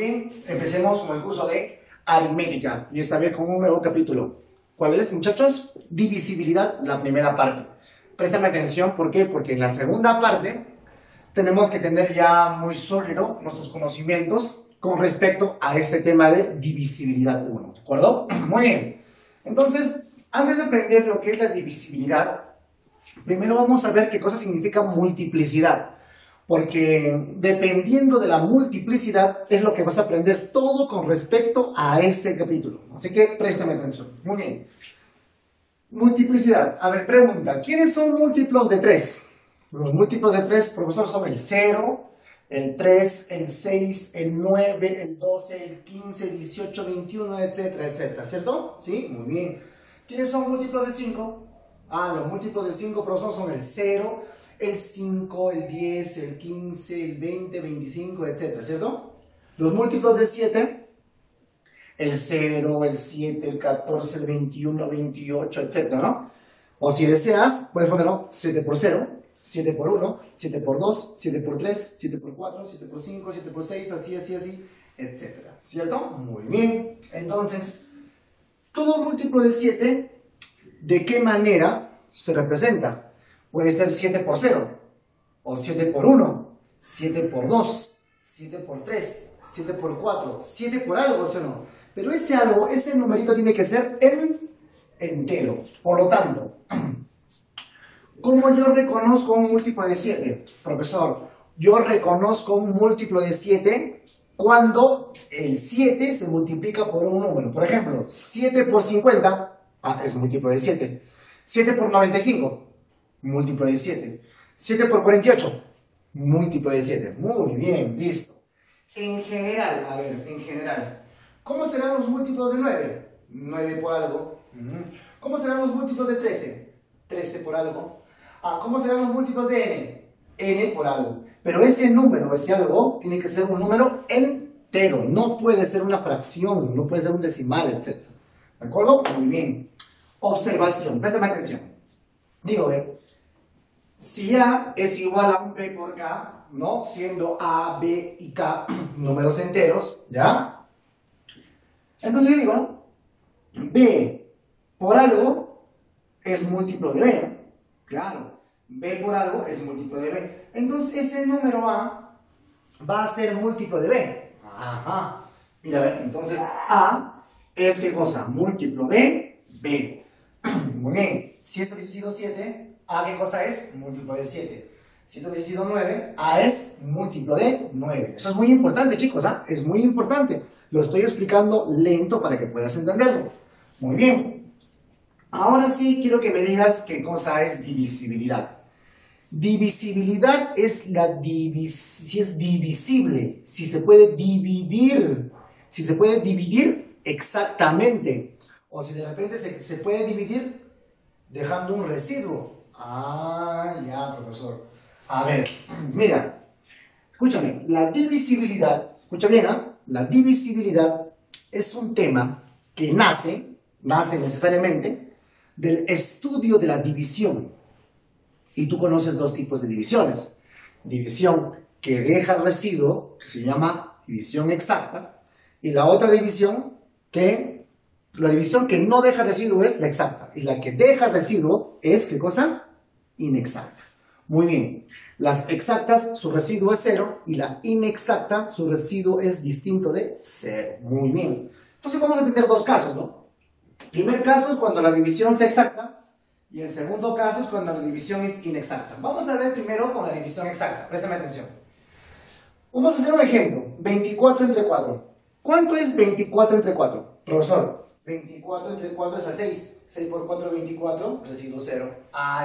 bien, empecemos con el curso de aritmética y esta vez con un nuevo capítulo. ¿Cuál es, muchachos? Divisibilidad, la primera parte. Préstame atención, ¿por qué? Porque en la segunda parte tenemos que tener ya muy sólido nuestros conocimientos con respecto a este tema de divisibilidad 1, ¿de acuerdo? Muy bien. Entonces, antes de aprender lo que es la divisibilidad, primero vamos a ver qué cosa significa multiplicidad. Porque dependiendo de la multiplicidad es lo que vas a aprender todo con respecto a este capítulo. Así que préstame atención. Muy bien. Multiplicidad. A ver, pregunta. ¿Quiénes son múltiplos de 3? Los múltiplos de 3, profesor, son el 0, el 3, el 6, el 9, el 12, el 15, el 18, 21, etcétera, etcétera. ¿Cierto? ¿Sí? Muy bien. ¿Quiénes son múltiplos de 5? Los múltiplos de 5, profesor, son el 0, el 5, el 10, el 15, el 20, 25, etc. ¿Cierto? Los múltiplos de 7, el 0, el 7, el 14, el 21, 28, etc. ¿no? O si deseas, puedes ponerlo 7 por 0, 7 por 1, 7 por 2, 7 por 3, 7 por 4, 7 por 5, 7 por 6, así, etc. ¿Cierto? Muy bien. Entonces, todo múltiplo de 7, ¿de qué manera se representa? Puede ser 7 por 0, o 7 por 1, 7 por 2, 7 por 3, 7 por 4, 7 por algo, ¿sí o no? Pero ese algo, ese numerito tiene que ser en entero. Por lo tanto, ¿cómo yo reconozco un múltiplo de 7? Profesor, yo reconozco un múltiplo de 7 cuando el 7 se multiplica por un número. Por ejemplo, 7 por 50, es múltiplo de 7. 7 por 95. Múltiplo de 7. 7 por 48. Múltiplo de 7. Muy bien, listo. En general, a ver, en general, ¿cómo serán los múltiplos de 9? 9 por algo. ¿Cómo serán los múltiplos de 13? 13 por algo. ¿Cómo serán los múltiplos de n? N por algo. Pero ese número, ese algo, tiene que ser un número entero. No puede ser una fracción, no puede ser un decimal, etc. ¿De acuerdo? Muy bien. Observación, préstame atención. Digo, si A es igual a un B por K, ¿no? Siendo A, B y K números enteros, ¿ya? Entonces yo digo, ¿no? B por algo es múltiplo de B, ¿no? Claro, B por algo es múltiplo de B. Entonces ese número A va a ser múltiplo de B. Ajá. Mira, a ver, entonces A es ¿qué cosa? Múltiplo de B. Muy bien. Si esto hubiese sido 7, ¿A qué cosa es? Múltiplo de 7. Si esto hubiese sido 9, A es múltiplo de 9. Eso es muy importante, chicos, ¿ah? Es muy importante. Lo estoy explicando lento para que puedas entenderlo. Muy bien. Ahora sí quiero que me digas qué cosa es divisibilidad. Divisibilidad es si es divisible, si se puede dividir. Si se puede dividir exactamente. O si de repente se puede dividir dejando un residuo. Ya, profesor. A ver, mira, escúchame, la divisibilidad, escucha bien, la divisibilidad es un tema que nace necesariamente del estudio de la división. Y tú conoces dos tipos de divisiones. División que deja residuo, que se llama división exacta, y la otra división la división que no deja residuo es la exacta. Y la que deja residuo es, ¿qué cosa? Inexacta. Muy bien. Las exactas, su residuo es 0. Y la inexacta, su residuo es distinto de 0. Muy bien. Entonces vamos a tener dos casos, ¿no? El primer caso es cuando la división sea exacta. Y el segundo caso es cuando la división es inexacta. Vamos a ver primero con la división exacta. Préstame atención. Vamos a hacer un ejemplo. 24 entre 4. ¿Cuánto es 24 entre 4? Profesor. 24 entre 4 es a 6. 6 por 4, 24. Residuo 0.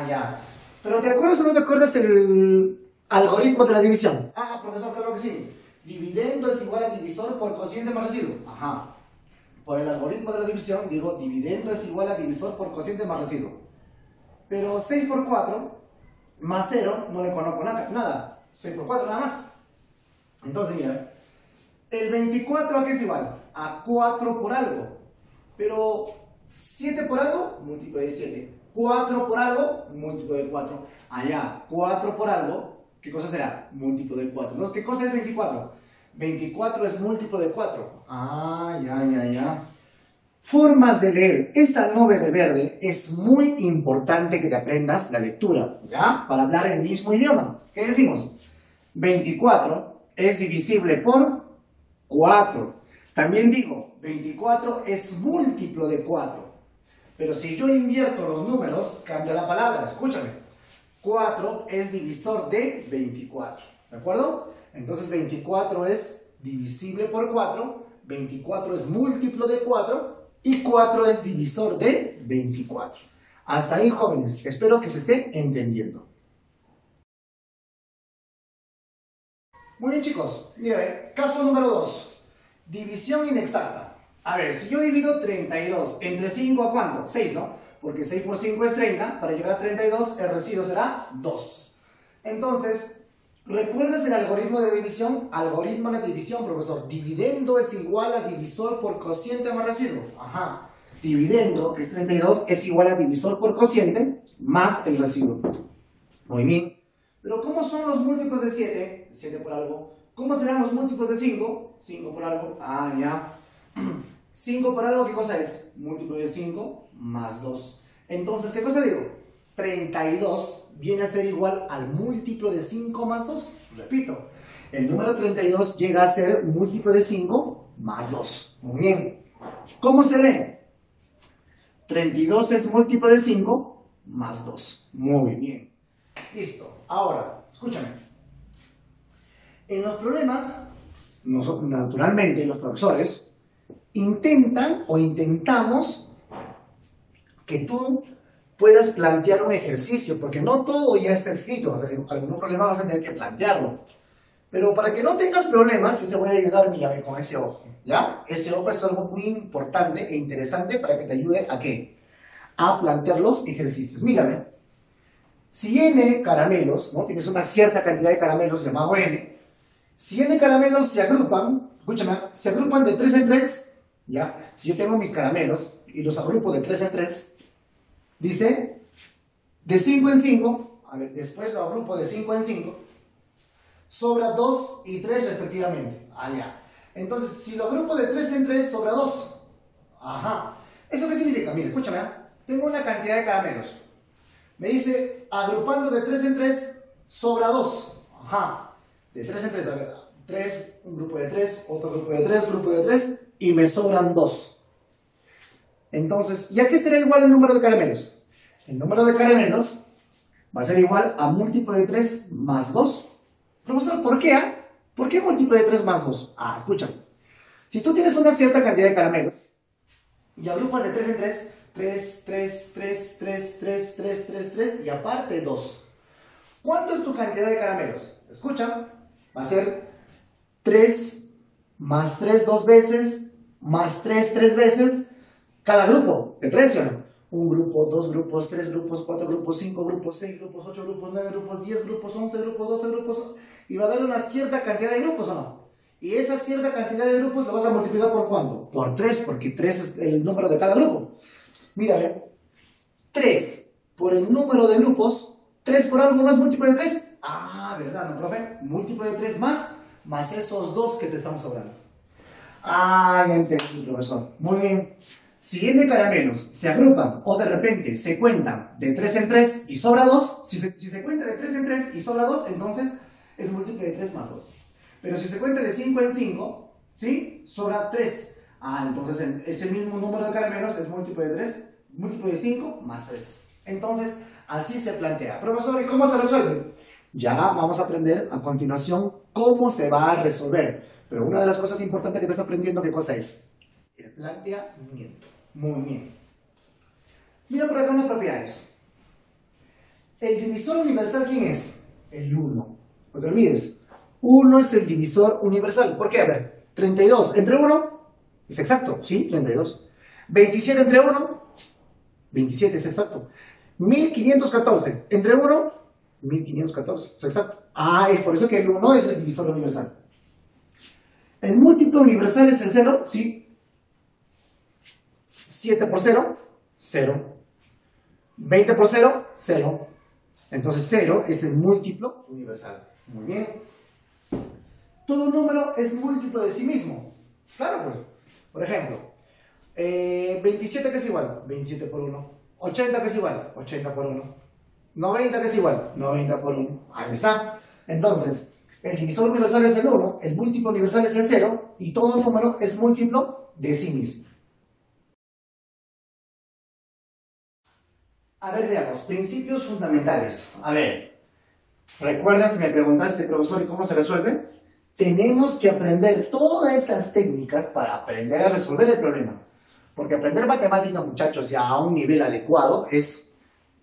Ya. ¿Pero te acuerdas o no te acuerdas el algoritmo de la división? Profesor, claro que sí. Dividendo es igual a divisor por cociente más residuo. Ajá. Por el algoritmo de la división, digo, dividendo es igual a divisor por cociente más residuo. Pero 6 por 4 más 0 no le conozco nada. 6 por 4 nada más. Entonces, mira. El 24 ¿a qué es igual? A 4 por algo. Pero 7 por algo, múltiplo de 7. 4 por algo, múltiplo de 4. Allá, 4 por algo, ¿qué cosa será? Múltiplo de 4. Entonces, ¿qué cosa es 24? 24 es múltiplo de 4. Ah, ya. Formas de leer. Esta nube de verde es muy importante que te aprendas la lectura, ¿ya? Para hablar el mismo idioma. ¿Qué decimos? 24 es divisible por 4. También digo, 24 es múltiplo de 4. Pero si yo invierto los números, cambia la palabra. Escúchame. 4 es divisor de 24. ¿De acuerdo? Entonces 24 es divisible por 4, 24 es múltiplo de 4 y 4 es divisor de 24. Hasta ahí, jóvenes. Espero que se esté entendiendo. Muy bien, chicos. Mira, caso número 2. División inexacta. A ver, si yo divido 32 entre 5, ¿a cuánto? 6, ¿no? Porque 6 por 5 es 30. Para llegar a 32, el residuo será 2. Entonces, ¿recuerdas el algoritmo de división? Algoritmo de división, profesor. Dividendo es igual a divisor por cociente más residuo. Ajá. Dividendo, que es 32, es igual a divisor por cociente más el residuo. Muy bien. Pero ¿cómo son los múltiplos de 7? 7 por algo. ¿Cómo serán los múltiplos de 5? 5 por algo. Ah, ya. 5 por algo, ¿qué cosa es? Múltiplo de 5 más 2. Entonces, ¿qué cosa digo? 32 viene a ser igual al múltiplo de 5 más 2. Repito, el número 32 llega a ser múltiplo de 5 más 2. Muy bien. ¿Cómo se lee? 32 es múltiplo de 5 más 2. Muy bien. Listo. Ahora, escúchame. En los problemas, nosotros, naturalmente, los profesores intentan o intentamos que tú puedas plantear un ejercicio, porque no todo ya está escrito. Algún problema vas a tener que plantearlo. Pero para que no tengas problemas, yo te voy a ayudar, mira, con ese ojo, ¿ya? Ese ojo es algo muy importante e interesante para que te ayude a ¿qué? A plantear los ejercicios. Mírame, si n caramelos, ¿no? Tienes una cierta cantidad de caramelos llamado n, si n caramelos se agrupan, escúchame, se agrupan de 3 en 3, ¿ya? Si yo tengo mis caramelos y los agrupo de 3 en 3, dice, de 5 en 5, a ver, después lo agrupo de 5 en 5, sobra 2 y 3 respectivamente. Ah, ya. Entonces, si lo agrupo de 3 en 3, sobra 2. Ajá. ¿Eso qué significa? Mira, escúchame, ¿eh? Tengo una cantidad de caramelos. Me dice, agrupando de 3 en 3, sobra 2. Ajá. De 3 en 3, a ver, 3, un grupo de 3, otro grupo de 3, grupo de 3, y me sobran 2. Entonces, ¿ya qué será igual el número de caramelos? El número de caramelos va a ser igual a múltiplo de 3 más 2. Profesor, ¿por qué? ¿Por qué múltiplo de 3 más 2? Ah, escúchame. Si tú tienes una cierta cantidad de caramelos y agrupas de 3 en 3, 3, 3, 3, 3, 3, 3, 3, 3 y aparte 2. ¿Cuánto es tu cantidad de caramelos? Escucha, va a ser 3 más 3 dos veces, más 3 tres veces, cada grupo de 3, ¿sí o no? Un grupo, 2 grupos, 3 grupos, 4 grupos, 5 grupos, 6 grupos, 8 grupos, 9 grupos, 10 grupos, 11 grupos, 12 grupos, y va a haber una cierta cantidad de grupos, ¿o no? Y esa cierta cantidad de grupos lo vas a multiplicar por ¿cuánto? Por 3, porque 3 es el número de cada grupo. Mira, 3 por el número de grupos, 3 por algo no es múltiplo de 3. Ah, ¿verdad, no, profe? Múltiplo de 3 más esos 2 que te están sobrando. Ah, ya entendí, profesor. Muy bien. Si n caramelos se agrupan o de repente se cuentan de 3 en 3 y sobra 2, si se cuenta de 3 en 3 y sobra 2, entonces es múltiplo de 3 más 2. Pero si se cuenta de 5 en 5, ¿sí? Sobra 3. Ah, entonces ese mismo número de caramelos es múltiplo de 3, múltiplo de 5 más 3. Entonces, así se plantea. Profesor, ¿y cómo se resuelve? Ya vamos a aprender a continuación cómo se va a resolver. Pero una de las cosas importantes que estás aprendiendo, ¿qué cosa es? El planteamiento. Muy bien. Mira por acá unas propiedades. El divisor universal, ¿quién es? El 1. No te olvides. 1 es el divisor universal. ¿Por qué? A ver, 32 entre 1 es exacto. Sí, 32. 27 entre 1, 27 es exacto. 1514 entre 1, 1514 es exacto. Ah, es por eso que el 1 es el divisor universal. ¿El múltiplo universal es el 0? Sí. 7 por 0, 0. 20 por 0, 0. Entonces 0 es el múltiplo universal. Muy bien. todo número es múltiplo de sí mismo. Claro, pues. Por ejemplo, 27 que es igual, 27 por 1. 80 que es igual, 80 por 1. 90 que es igual, 90 por 1. Ahí está. Entonces, el divisor universal es el 1, el múltiplo universal es el 0, y todo número es múltiplo de sí mismo. A ver, veamos, principios fundamentales. A ver, ¿recuerdan que me preguntaste, profesor, ¿y cómo se resuelve? Tenemos que aprender todas estas técnicas para aprender a resolver el problema. Porque aprender matemática, muchachos, ya a un nivel adecuado es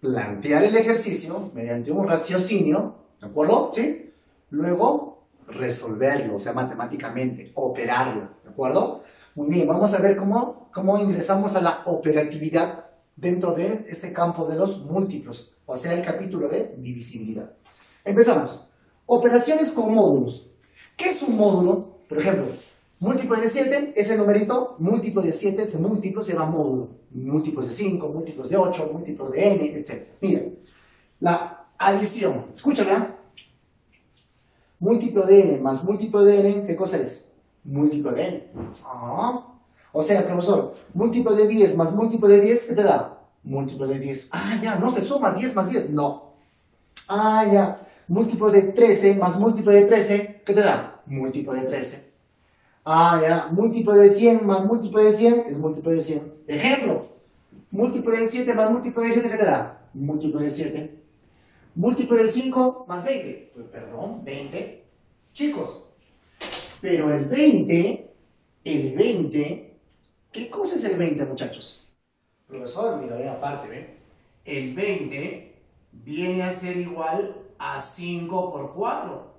plantear el ejercicio mediante un raciocinio, ¿de acuerdo? ¿Sí? Luego, resolverlo, o sea, matemáticamente, operarlo, ¿de acuerdo? Muy bien, vamos a ver cómo ingresamos a la operatividad dentro de este campo de los múltiplos, o sea, el capítulo de divisibilidad. Empezamos. Operaciones con módulos. ¿Qué es un módulo? Por ejemplo, múltiplo de 7, ese numerito, múltiplo de 7, ese múltiplo se llama módulo. Múltiplos de 5, múltiplos de 8, múltiplos de n, etc. Mira, la adición, escúchame. Múltiplo de n más múltiplo de n, ¿qué cosa es? Múltiplo de n. O sea, profesor, múltiplo de 10 más múltiplo de 10, ¿qué te da? Múltiplo de 10. Ah, ya, no se suma 10 más 10, no. Ah, ya, múltiplo de 13 más múltiplo de 13, ¿qué te da? Múltiplo de 13. Ah, ya, múltiplo de 100 más múltiplo de 100 es múltiplo de 100. Ejemplo, múltiplo de 7 más múltiplo de 7, ¿qué te da? Múltiplo de 7. Múltiplo de 5 más 20. Pues, perdón, 20. Chicos, pero el 20, ¿qué cosa es el 20, muchachos? Profesor, mira, ve aparte, ¿ve? El 20 viene a ser igual a 5 por 4.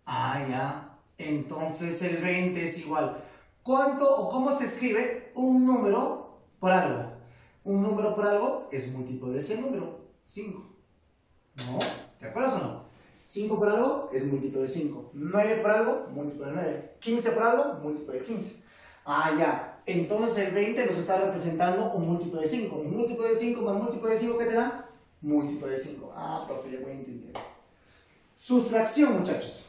Ah, ya. Entonces el 20 es igual. ¿Cuánto o cómo se escribe un número por algo? Un número por algo es múltiplo de ese número. 5. ¿No? ¿Te acuerdas o no? 5 por algo es múltiplo de 5. 9 por algo, múltiplo de 9. 15 por algo, múltiplo de 15. Ah, ya. Entonces el 20 nos está representando un múltiplo de 5. Un múltiplo de 5 más múltiplo de 5, ¿qué te da? Múltiplo de 5. Ah, profe, ya voy a entender. Sustracción, muchachos.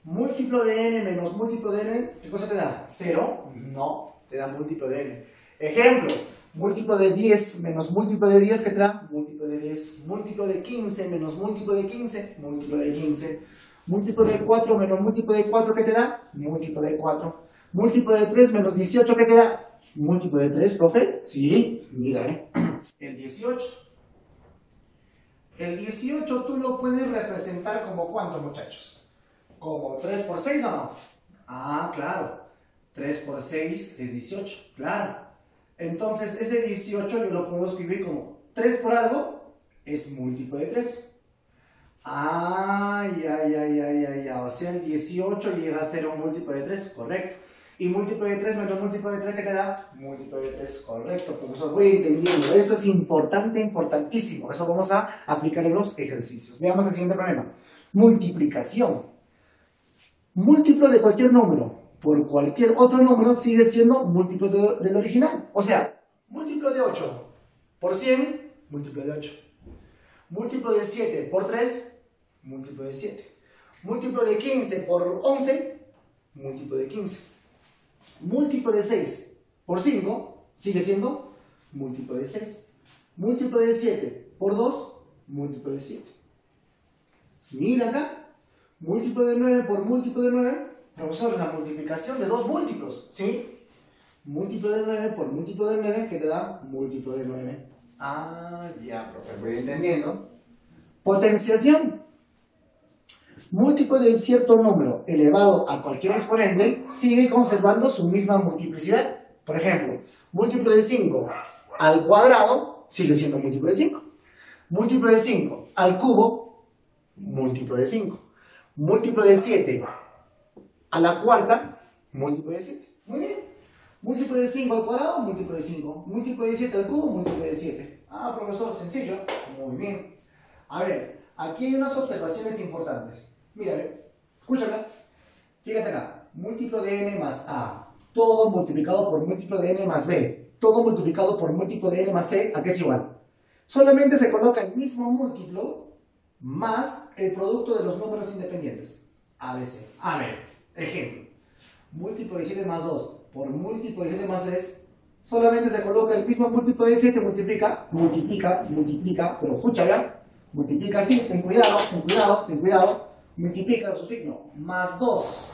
Múltiplo de n menos múltiplo de n, ¿qué cosa te da? 0. No, te da múltiplo de n. Ejemplo, múltiplo de 10 menos múltiplo de 10, ¿qué te da? Múltiplo de 10. Múltiplo de 15 menos múltiplo de 15, múltiplo de 15. Múltiplo de 4 menos múltiplo de 4, ¿qué te da? Múltiplo de 4. Múltiplo de 3 menos 18, ¿qué te da? Múltiplo de 3, profe. Sí, mira, el 18. El 18 tú lo puedes representar como ¿cuánto, muchachos? ¿Como 3 por 6 o no? Ah, claro. 3 por 6 es 18, claro. Entonces, ese 18 yo lo puedo escribir como 3 por algo es múltiplo de 3. Ah, ya. O sea, el 18 llega a ser un múltiplo de 3, correcto. Y múltiplo de 3 menos múltiplo de 3, ¿qué te da? Múltiplo de 3, correcto, profesor. Voy entendiendo. Esto es importante, importantísimo. Eso vamos a aplicar en los ejercicios. Veamos el siguiente problema. Multiplicación. Múltiplo de cualquier número por cualquier otro número sigue siendo múltiplo del original. O sea, múltiplo de 8 por 100, múltiplo de 8. Múltiplo de 7 por 3, múltiplo de 7. Múltiplo de 15 por 11, múltiplo de 15. Múltiplo de 6 por 5, sigue siendo múltiplo de 6. Múltiplo de 7 por 2, múltiplo de 7. Mira acá. Múltiplo de 9 por múltiplo de 9, profesor, la multiplicación de dos múltiplos, ¿sí? Múltiplo de 9 por múltiplo de 9, que te da múltiplo de 9. Ah, ya, profe, voy entendiendo. Potenciación. Múltiplo de un cierto número elevado a cualquier exponente sigue conservando su misma multiplicidad. Por ejemplo, múltiplo de 5 al cuadrado sigue siendo múltiplo de 5. Múltiplo de 5 al cubo, múltiplo de 5. Múltiplo de 7 a la cuarta, múltiplo de 7. Muy bien. Múltiplo de 5 al cuadrado, múltiplo de 5. Múltiplo de 7 al cubo, múltiplo de 7. Ah, profesor, sencillo. Muy bien. A ver, aquí hay unas observaciones importantes. Mira, escúchame. Fíjate acá. Múltiplo de n más a. Todo multiplicado por múltiplo de n más b. Todo multiplicado por múltiplo de n más c. ¿A qué es igual? Solamente se coloca el mismo múltiplo más el producto de los números independientes. ABC. A ver, ejemplo. Múltiplo de 7 más 2 por múltiplo de 7 más 3. Solamente se coloca el mismo múltiplo de 7, multiplica, pero escucha ya. Multiplica así, ten cuidado. Multiplica su signo. Más 2.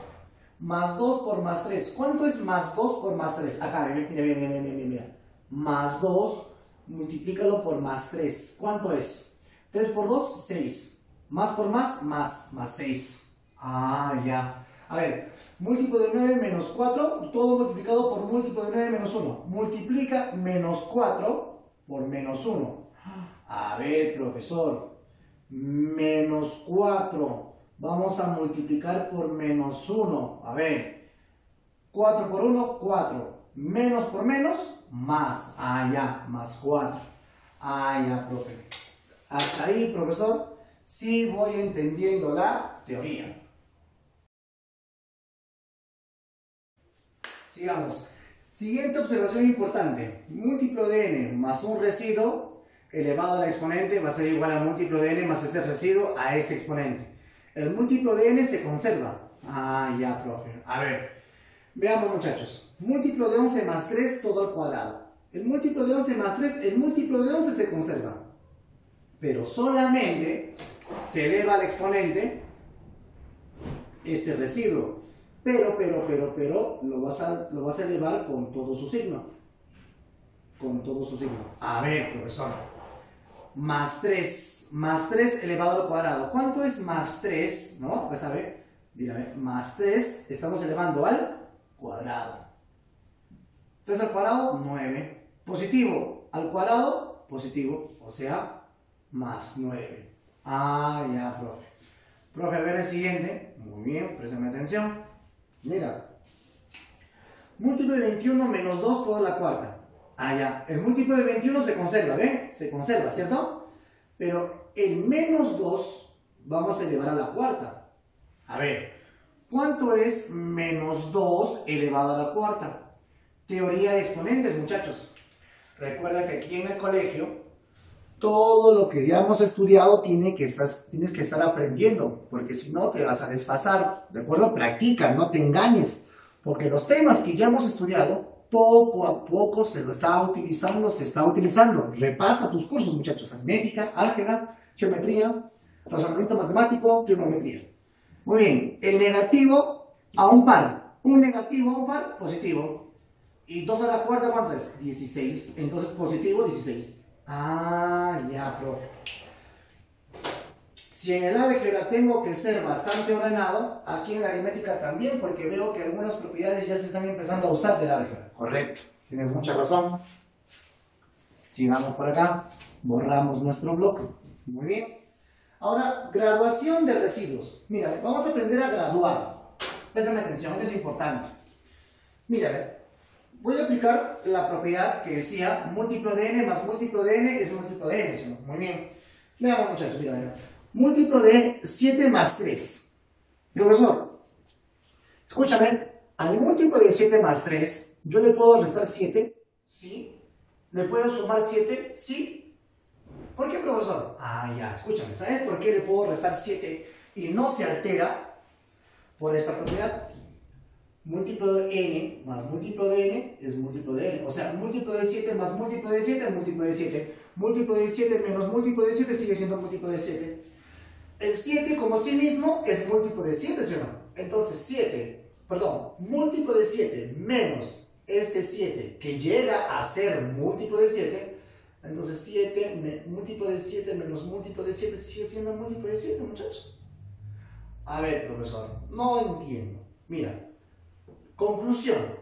Más 2 por más 3. ¿Cuánto es más 2 por más 3? Acá, mira. Más 2, multiplícalo por más 3. ¿Cuánto es? 3 por 2, 6. Más por más 6. Ah, ya. A ver, múltiplo de 9 menos 4, todo multiplicado por múltiplo de 9 menos 1. Multiplica menos 4 por menos 1. A ver, profesor, menos 4. Vamos a multiplicar por menos 1. A ver, 4 por 1, 4. Menos por menos, más. Ah, ya, más 4. Ah, ya, profe. Hasta ahí, profesor, sí voy entendiendo la teoría. Sigamos. Siguiente observación importante. Múltiplo de n más un residuo elevado a la exponente va a ser igual a múltiplo de n más ese residuo a ese exponente. El múltiplo de n se conserva. Ah, ya, profe. A ver, veamos, muchachos. Múltiplo de 11 más 3 todo al cuadrado. El múltiplo de 11 más 3, el múltiplo de 11 se conserva. Pero solamente se eleva al exponente ese residuo. Pero, lo vas a elevar con todo su signo. A ver, profesor. Más 3 elevado al cuadrado. ¿Cuánto es más 3? ¿No? Pues a ver, mírame, más 3 estamos elevando al cuadrado. 3 al cuadrado, 9. Positivo al cuadrado, positivo, o sea, más 9. Ah, ya, profe. Profe, a ver el siguiente. Muy bien, préstame atención. Mira, múltiplo de 21 menos 2 toda la cuarta. Ah, ya, el múltiplo de 21 se conserva, ¿ven? Se conserva, ¿cierto? Pero el menos 2 vamos a elevar a la cuarta. A ver, ¿cuánto es menos 2 elevado a la cuarta? Teoría de exponentes, muchachos. Recuerda que aquí en el colegio todo lo que ya hemos estudiado tienes que estar aprendiendo, porque si no te vas a desfasar, ¿de acuerdo? Practica, no te engañes, porque los temas que ya hemos estudiado, poco a poco se está utilizando. Repasa tus cursos, muchachos, aritmética, álgebra, geometría, razonamiento matemático, trigonometría. Muy bien, el negativo a un par, un negativo a un par, positivo, y 2 a la cuarta, ¿cuánto es? 16, entonces positivo, 16. Ah, ya, profe. Si en el álgebra tengo que ser bastante ordenado, aquí en la aritmética también, porque veo que algunas propiedades ya se están empezando a usar del álgebra. Correcto, tienes mucha razón. Sigamos por acá, borramos nuestro bloque. Muy bien. Ahora, graduación de residuos. Mira, vamos a aprender a graduar. Préstame atención, esto es importante. Mira, voy a aplicar la propiedad que decía múltiplo de n más múltiplo de n es múltiplo de n, ¿sí? Muy bien. Veamos, muchachos, mira. Múltiplo de 7 más 3. Profesor, escúchame, al múltiplo de 7 más 3, ¿yo le puedo restar 7? Sí. ¿Le puedo sumar 7? Sí. ¿Por qué, profesor? Ah, ya, escúchame, ¿sabes por qué le puedo restar 7 y no se altera? Por esta propiedad. Múltiplo de n más múltiplo de n es múltiplo de n. O sea, múltiplo de 7 más múltiplo de 7 es múltiplo de 7. Múltiplo de 7 menos múltiplo de 7 sigue siendo múltiplo de 7. El 7 como sí mismo es múltiplo de 7, ¿sí o no? Entonces múltiplo de 7 menos este 7 que llega a ser múltiplo de 7. Entonces múltiplo de 7 menos múltiplo de 7 sigue siendo múltiplo de 7, muchachos. A ver, profesor, no entiendo. Mira. Conclusión,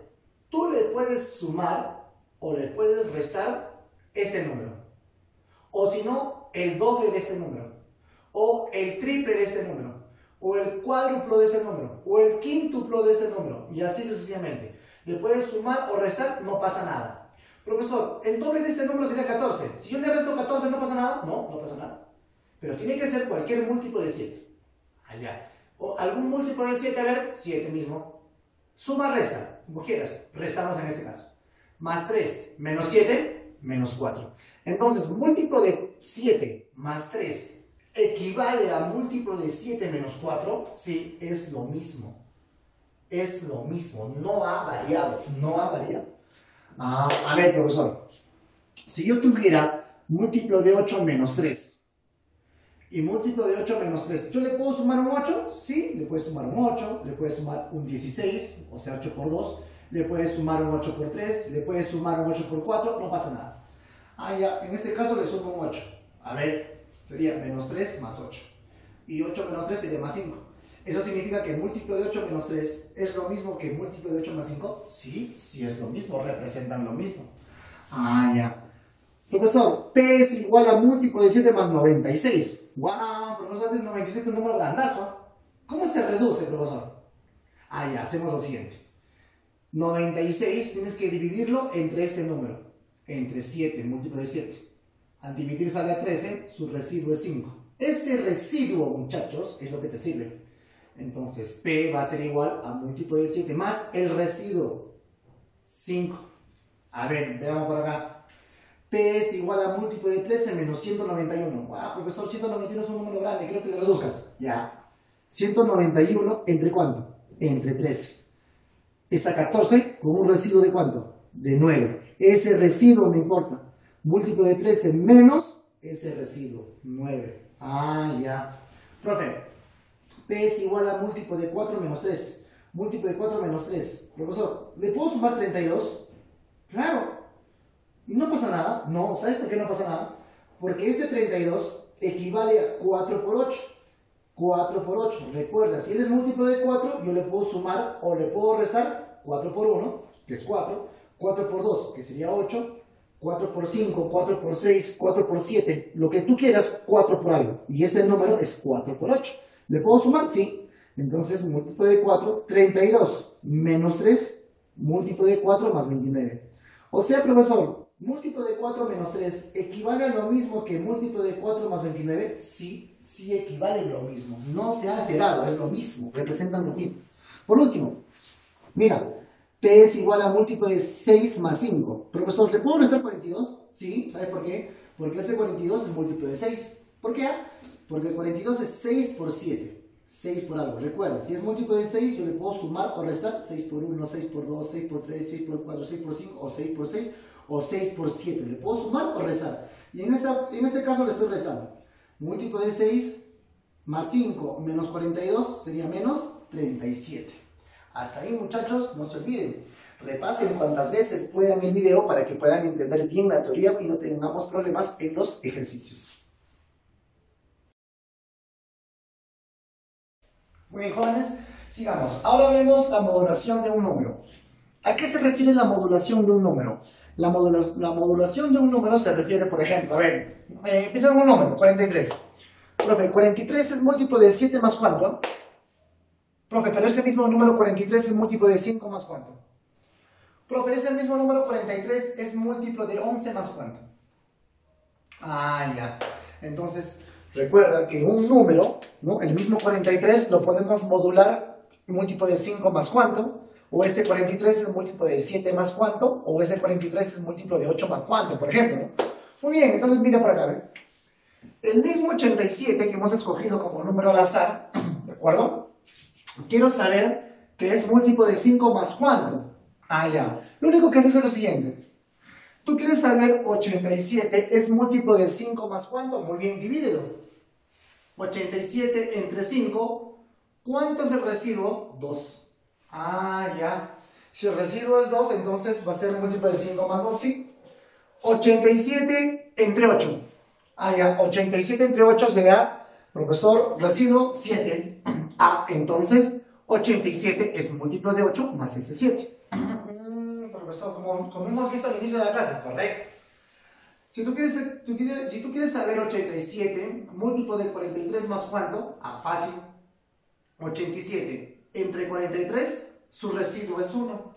tú le puedes sumar o le puedes restar este número. O si no, el doble de este número. O el triple de este número. O el cuádruplo de este número. O el quíntuplo de este número. Y así sucesivamente. Le puedes sumar o restar, no pasa nada. Profesor, el doble de este número sería 14. Si yo le resto 14, ¿no pasa nada? No, no pasa nada. Pero tiene que ser cualquier múltiplo de 7. Allá. O algún múltiplo de 7, a ver, 7 mismo. Suma, resta, como quieras, restamos en este caso. Más 3 menos 7, menos 4. Entonces, múltiplo de 7 más 3 equivale a múltiplo de 7 menos 4, sí, es lo mismo. Es lo mismo, no ha variado, no ha variado. A ver, profesor, si yo tuviera múltiplo de 8 menos 3 y múltiplo de 8 menos 3, ¿yo le puedo sumar un 8? Sí, le puedes sumar un 8, le puedes sumar un 16, o sea 8 por 2, le puedes sumar un 8 por 3, le puedes sumar un 8 por 4, no pasa nada. Ya, en este caso le sumo un 8. A ver, sería menos 3 más 8. Y 8 menos 3 sería más 5. ¿Eso significa que múltiplo de 8 menos 3 es lo mismo que múltiplo de 8 más 5? Sí, sí es lo mismo, representan lo mismo. Ya. Profesor, P es igual a múltiplo de 7 más 96. ¡Wow! Profesor, el 97 es un número grandazo. ¿Cómo se reduce, profesor? Ya, hacemos lo siguiente. 96 tienes que dividirlo entre este número. Entre 7, múltiplo de 7. Al dividir sale a 13, su residuo es 5. Ese residuo, muchachos, es lo que te sirve. Entonces, P va a ser igual a múltiplo de 7 más el residuo, 5. A ver, veamos por acá. P es igual a múltiplo de 13 menos 191. Wow, profesor, 191 es un número grande, creo que le reduzcas. Ya. 191, ¿entre cuánto? Entre 13. Es a 14 con un residuo de ¿cuánto? De 9. Ese residuo me importa. Múltiplo de 13 menos ese residuo, 9. Ya. Profe, P es igual a múltiplo de 4 menos 3. Múltiplo de 4 menos 3. Profesor, ¿le puedo sumar 32? Claro. ¿Y no pasa nada? No, ¿sabes por qué no pasa nada? Porque este 32 equivale a 4 por 8. 4 por 8. Recuerda, si él es múltiplo de 4, yo le puedo sumar o le puedo restar 4 por 1, que es 4. 4 por 2, que sería 8. 4 por 5, 4 por 6, 4 por 7. Lo que tú quieras, 4 por algo. Y este número es 4 por 8. ¿Le puedo sumar? Sí. Entonces, múltiplo de 4, 32 menos 3, múltiplo de 4 más 29. O sea, profesor, múltiplo de 4 menos 3 equivale a lo mismo que múltiplo de 4 más 29. Sí, sí equivale a lo mismo. No se ha alterado, es lo mismo, representan lo mismo. Por último, mira, P es igual a múltiplo de 6 más 5. Profesor, ¿le puedo restar 42? Sí, ¿sabes por qué? Porque este 42 es múltiplo de 6. ¿Por qué? Porque el 42 es 6 por 7. 6 por algo. Recuerda, si es múltiplo de 6, yo le puedo sumar o restar 6 por 1, 6 por 2, 6 por 3, 6 por 4, 6 por 5, o 6 por 6, o 6 por 7. Le puedo sumar o restar. Y en este caso le estoy restando. Múltiplo de 6 más 5 menos 42 sería menos 37. Hasta ahí, muchachos, no se olviden. Repasen cuantas veces puedan el video para que puedan entender bien la teoría y no tengamos problemas en los ejercicios. Muy bien, jóvenes, sigamos. Ahora vemos la modulación de un número. ¿A qué se refiere la modulación de un número? La modulación de un número se refiere, por ejemplo, a ver, piensa en un número, 43. Profe, 43 es múltiplo de 7 más ¿cuánto? Profe, pero ese mismo número 43 es múltiplo de 5 más ¿cuánto? Profe, ese mismo número 43 es múltiplo de 11 más ¿cuánto? Ya. Entonces, recuerda que un número, ¿no? El mismo 43 lo podemos modular múltiplo de 5 más ¿cuánto? O este 43 es múltiplo de 7 más ¿cuánto? O este 43 es múltiplo de 8 más ¿cuánto? Por ejemplo, ¿no? Muy bien, entonces mira para acá, ¿ve? El mismo 87 que hemos escogido como número al azar, ¿de acuerdo? Quiero saber que es múltiplo de 5 más ¿cuánto? Ya. Lo único que haces es lo siguiente. Tú quieres saber 87 es múltiplo de 5 más ¿cuánto? Muy bien, divídelo. 87 entre 5, ¿cuánto es el residuo? 2. Ya. Si el residuo es 2, entonces va a ser múltiplo de 5 más 2, ¿sí? 87 entre 8. Ya. 87 entre 8 será, profesor, residuo 7. Entonces 87 es múltiplo de 8 más ese 7. Profesor, como hemos visto al inicio de la clase, correcto. Si tú quieres saber 87, múltiplo de 43 más ¿cuánto? Fácil. 87 entre 43, su residuo es 1.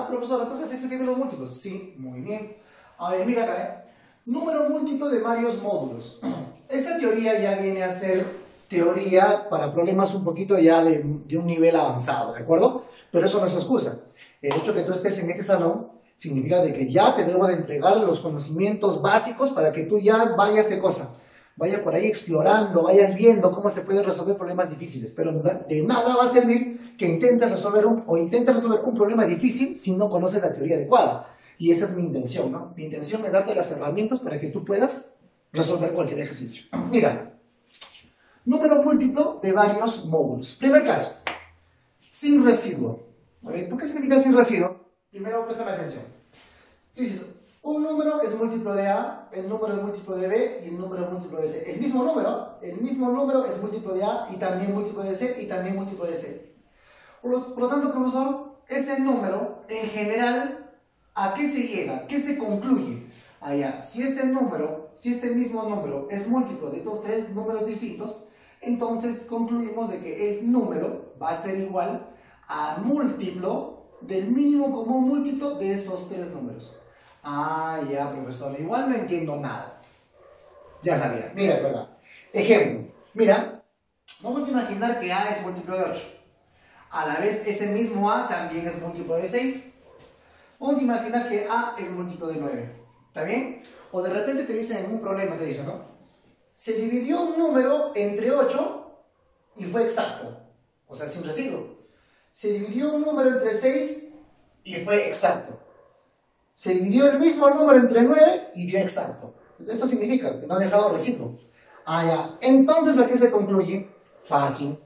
Profesor, entonces ¿este tiene los múltiplos? Sí, muy bien. A ver, mira acá, número múltiplo de varios módulos. Esta teoría ya viene a ser teoría para problemas un poquito ya de un nivel avanzado, ¿de acuerdo? Pero eso no es excusa. El hecho de que tú estés en este salón significa de que ya te debo de entregar los conocimientos básicos para que tú ya vayas, ¿qué cosa? vaya por ahí explorando, vayas viendo cómo se pueden resolver problemas difíciles, pero de nada va a servir que intentes resolver un problema difícil si no conoces la teoría adecuada. Y esa es mi intención, ¿no? Mi intención es darte las herramientas para que tú puedas resolver cualquier ejercicio. Mira, número múltiplo de varios módulos. Primer caso, sin residuo. A ver, ¿por qué significa sin residuo? Primero, préstame atención. Dices, un número es múltiplo de A, el número es múltiplo de B y el número es múltiplo de C. El mismo número es múltiplo de A y también múltiplo de C y también múltiplo de C. Por lo tanto, profesor, ese número, en general, ¿a qué se llega? ¿Qué se concluye? Allá, si este mismo número es múltiplo de estos tres números distintos, entonces concluimos de que el número va a ser igual a múltiplo del mínimo común múltiplo de esos tres números. Ah, ya, profesor, igual no entiendo nada. Ya sabía, mira, ¿verdad? Ejemplo, mira, vamos a imaginar que A es múltiplo de 8. A la vez, ese mismo A también es múltiplo de 6. Vamos a imaginar que A es múltiplo de 9. ¿Está bien? O de repente te dicen en un problema, te dicen, ¿no? Se dividió un número entre 8 y fue exacto. O sea, sin residuo. Se dividió un número entre 6 y fue exacto. Se dividió el mismo número entre 9 y dio exacto. Esto significa que no ha dejado residuo. Ah, ya. Entonces, ¿a qué se concluye? Fácil.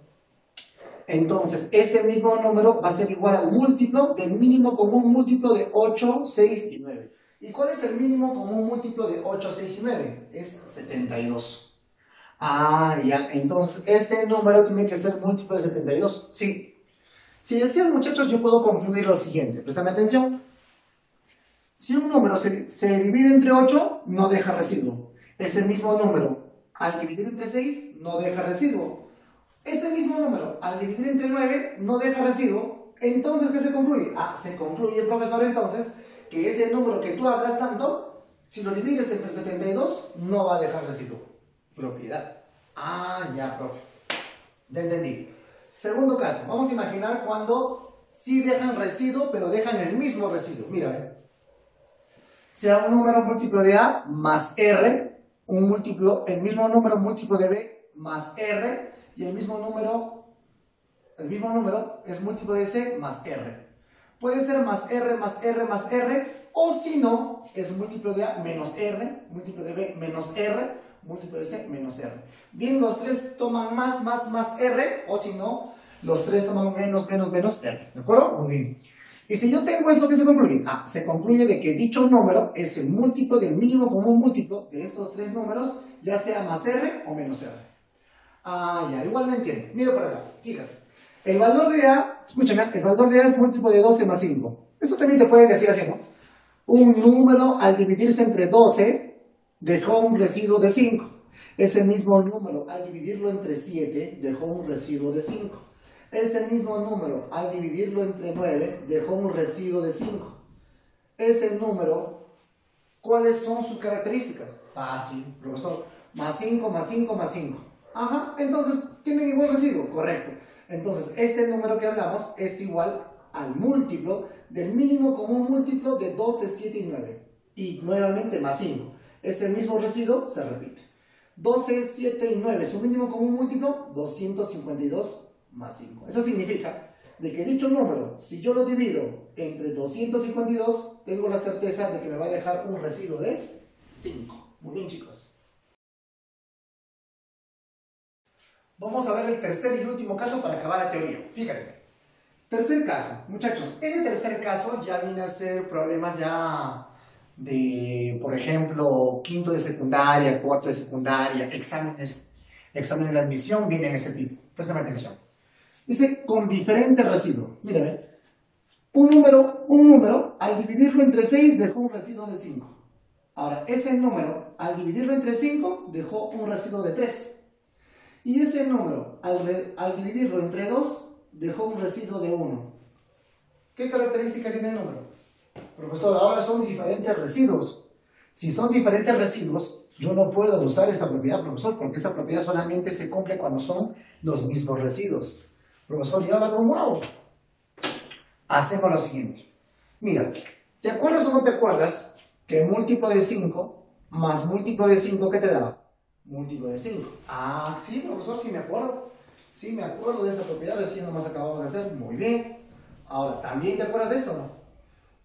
Entonces, este mismo número va a ser igual al múltiplo del mínimo común múltiplo de 8, 6 y 9. ¿Y cuál es el mínimo común múltiplo de 8, 6 y 9? Es 72. Ah, ya. Entonces, este número tiene que ser múltiplo de 72. Sí. Si decían, muchachos, yo puedo concluir lo siguiente. Préstame atención. Si un número se divide entre 8, no deja residuo. Ese mismo número, al dividir entre 6, no deja residuo. Ese mismo número, al dividir entre 9, no deja residuo. Entonces, ¿qué se concluye? Ah, se concluye, profesor, entonces, que ese número que tú hablas tanto, si lo divides entre 72, no va a dejar residuo. Propiedad. Ah, ya, profe. Ya entendí. Segundo caso, vamos a imaginar cuando sí dejan residuo, pero dejan el mismo residuo. Mira, sea un número múltiplo de A más R, el mismo número múltiplo de B más R, y el mismo número es múltiplo de C más R. Puede ser más R, más R, más R, o si no, es múltiplo de A menos R, múltiplo de B menos R, múltiplo de C menos R. Bien, los tres toman más R, o si no, los tres toman menos R. ¿De acuerdo? Muy bien. Y si yo tengo eso, ¿qué se concluye? Ah, se concluye de que dicho número es el múltiplo del mínimo común múltiplo de estos tres números, ya sea más R o menos R. Ah, ya, igual no entiendo. Mira para acá, fíjate. El valor de A, escúchame, el valor de A es múltiplo de 12 más 5. Eso también te pueden decir así, ¿no? Un número al dividirse entre 12 dejó un residuo de 5. Ese mismo número al dividirlo entre 7 dejó un residuo de 5. Ese mismo número, al dividirlo entre 9, dejó un residuo de 5. Ese número, ¿cuáles son sus características? Fácil, profesor. Más 5, más 5, más 5. Ajá, entonces, ¿tienen igual residuo? Correcto. Entonces, este número que hablamos es igual al múltiplo del mínimo común múltiplo de 12, 7 y 9. Y nuevamente más 5. Ese mismo residuo se repite. 12, 7 y 9, su mínimo común múltiplo, 252 más 5. Eso significa de que dicho número, si yo lo divido entre 252, tengo la certeza de que me va a dejar un residuo de 5. Muy bien, chicos. Vamos a ver el tercer y último caso para acabar la teoría. Fíjate. Tercer caso. Muchachos, ese tercer caso ya viene a ser problemas ya de, por ejemplo, quinto de secundaria, cuarto de secundaria, exámenes de admisión vienen este tipo. Préstame atención. Dice, con diferente residuo. Mírame. Un número, al dividirlo entre 6, dejó un residuo de 5. Ahora, ese número, al dividirlo entre 5, dejó un residuo de 3. Y ese número, al dividirlo entre 2, dejó un residuo de 1. ¿Qué características tiene el número? Profesor, ahora son diferentes residuos. Si son diferentes residuos, yo no puedo usar esta propiedad, profesor, porque esta propiedad solamente se cumple cuando son los mismos residuos. Profesor, ¿y ahora cómo hago? Hacemos lo siguiente. Mira, ¿te acuerdas o no te acuerdas que múltiplo de 5 más múltiplo de 5, ¿qué te daba? múltiplo de 5. Ah, sí, profesor, sí me acuerdo. Sí me acuerdo de esa propiedad, recién nomás acabamos de hacer. Muy bien. Ahora, ¿también te acuerdas de esto o no?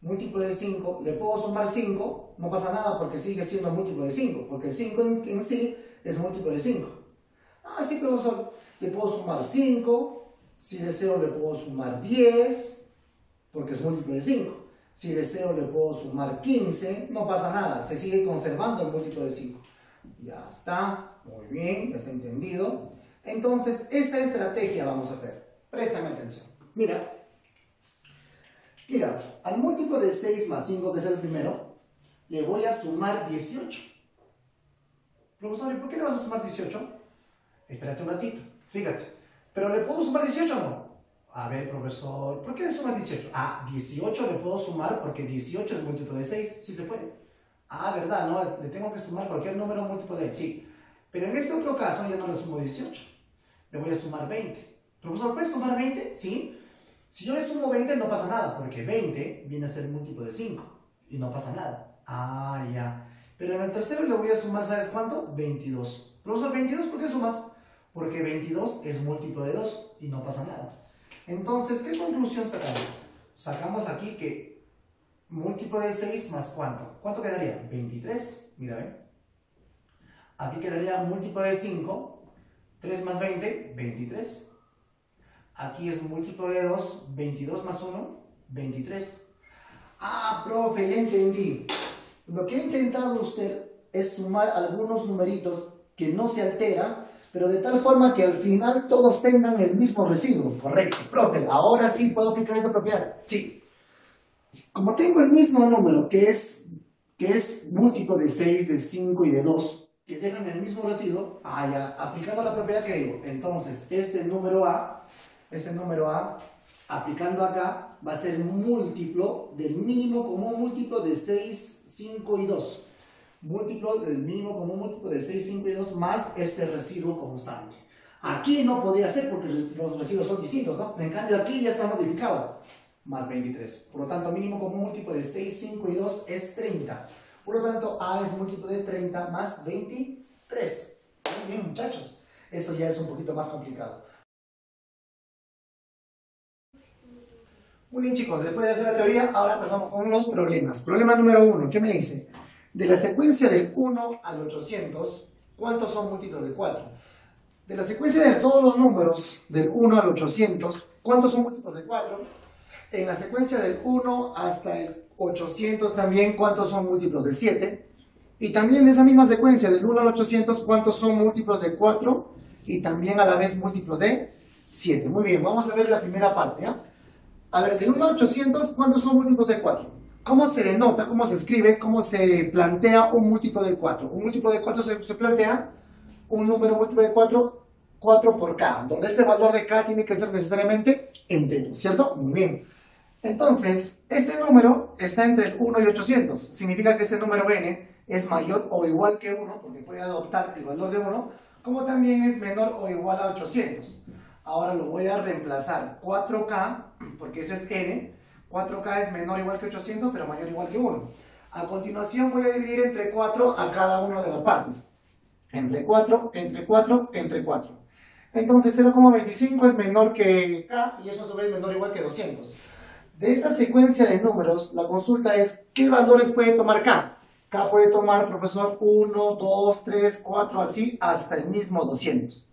Múltiplo de 5, le puedo sumar 5, no pasa nada porque sigue siendo múltiplo de 5, porque el 5 en sí es múltiplo de 5. Ah, sí, profesor, le puedo sumar 5, si deseo le puedo sumar 10, porque es múltiplo de 5. Si deseo le puedo sumar 15, no pasa nada, se sigue conservando el múltiplo de 5. Ya está, muy bien, ya se ha entendido. Entonces, esa estrategia vamos a hacer. Préstame atención. Mira, al múltiplo de 6 más 5, que es el primero, le voy a sumar 18. Profesor, ¿y por qué le vas a sumar 18? Espérate un ratito, fíjate. ¿Pero le puedo sumar 18 o no? A ver, profesor, ¿por qué le sumas 18? Ah, 18 le puedo sumar porque 18 es múltiplo de 6, sí se puede. Ah, ¿verdad? No, le tengo que sumar cualquier número múltiplo de 6, sí. Pero en este otro caso ya no le sumo 18, le voy a sumar 20. Profesor, ¿puedes sumar 20? Sí. Si yo le sumo 20 no pasa nada, porque 20 viene a ser múltiplo de 5 y no pasa nada. Ah, ya. Pero en el tercero le voy a sumar, ¿sabes cuánto? 22. Profesor, ¿22 por qué sumas? Porque 22 es múltiplo de 2 y no pasa nada. Entonces, ¿qué conclusión sacamos? Sacamos aquí que múltiplo de 6 más ¿cuánto? ¿Cuánto quedaría? 23. Mira, ¿ven? Aquí quedaría múltiplo de 5. 3 más 20, 23. Aquí es múltiplo de 2, 22 más 1, 23. Ah, profe, ya entendí. Lo que ha intentado usted es sumar algunos numeritos que no se alteran, pero de tal forma que al final todos tengan el mismo residuo. Correcto, profe. Ahora sí puedo aplicar esa propiedad. Sí. Como tengo el mismo número, que es múltiplo de 6, de 5 y de 2, que dejan el mismo residuo, ya, aplicando la propiedad que digo, entonces este número A, aplicando acá, va a ser múltiplo del mínimo común múltiplo de 6, 5 y 2. Múltiplo del mínimo común múltiplo de 6, 5 y 2 más este residuo constante. Aquí no podía ser porque los residuos son distintos, ¿no? En cambio aquí ya está modificado. Más 23. Por lo tanto, mínimo común múltiplo de 6, 5 y 2 es 30. Por lo tanto, A es múltiplo de 30 más 23. Muy bien, muchachos. Esto ya es un poquito más complicado. Muy bien, chicos. Después de hacer la teoría, ahora pasamos con los problemas. Problema número 1. ¿Qué me dice? De la secuencia del 1 al 800, ¿cuántos son múltiplos de 4? De la secuencia de todos los números del 1 al 800, ¿cuántos son múltiplos de 4? En la secuencia del 1 hasta el 800 también, ¿cuántos son múltiplos de 7? Y también en esa misma secuencia del 1 al 800, ¿cuántos son múltiplos de 4? Y también a la vez múltiplos de 7. Muy bien, vamos a ver la primera parte, ¿ya? A ver, del 1 al 800, ¿cuántos son múltiplos de 4? ¿Cómo se denota, cómo se escribe, cómo se plantea un múltiplo de 4? Un múltiplo de 4 se plantea un número múltiplo de 4, 4 por k, donde este valor de k tiene que ser necesariamente entero, ¿cierto? Muy bien. Entonces, este número está entre el 1 y 800. Significa que este número n es mayor o igual que 1, porque puede adoptar el valor de 1, como también es menor o igual a 800. Ahora lo voy a reemplazar 4k, porque ese es n. 4k es menor o igual que 800, pero mayor o igual que 1. A continuación voy a dividir entre 4 a cada una de las partes. Entre 4, entre 4, entre 4. Entonces 0,25 es menor que k, y eso a su vez menor o igual que 200. De esta secuencia de números, la consulta es ¿qué valores puede tomar k? K puede tomar, profesor, 1, 2, 3, 4, así hasta el mismo 200.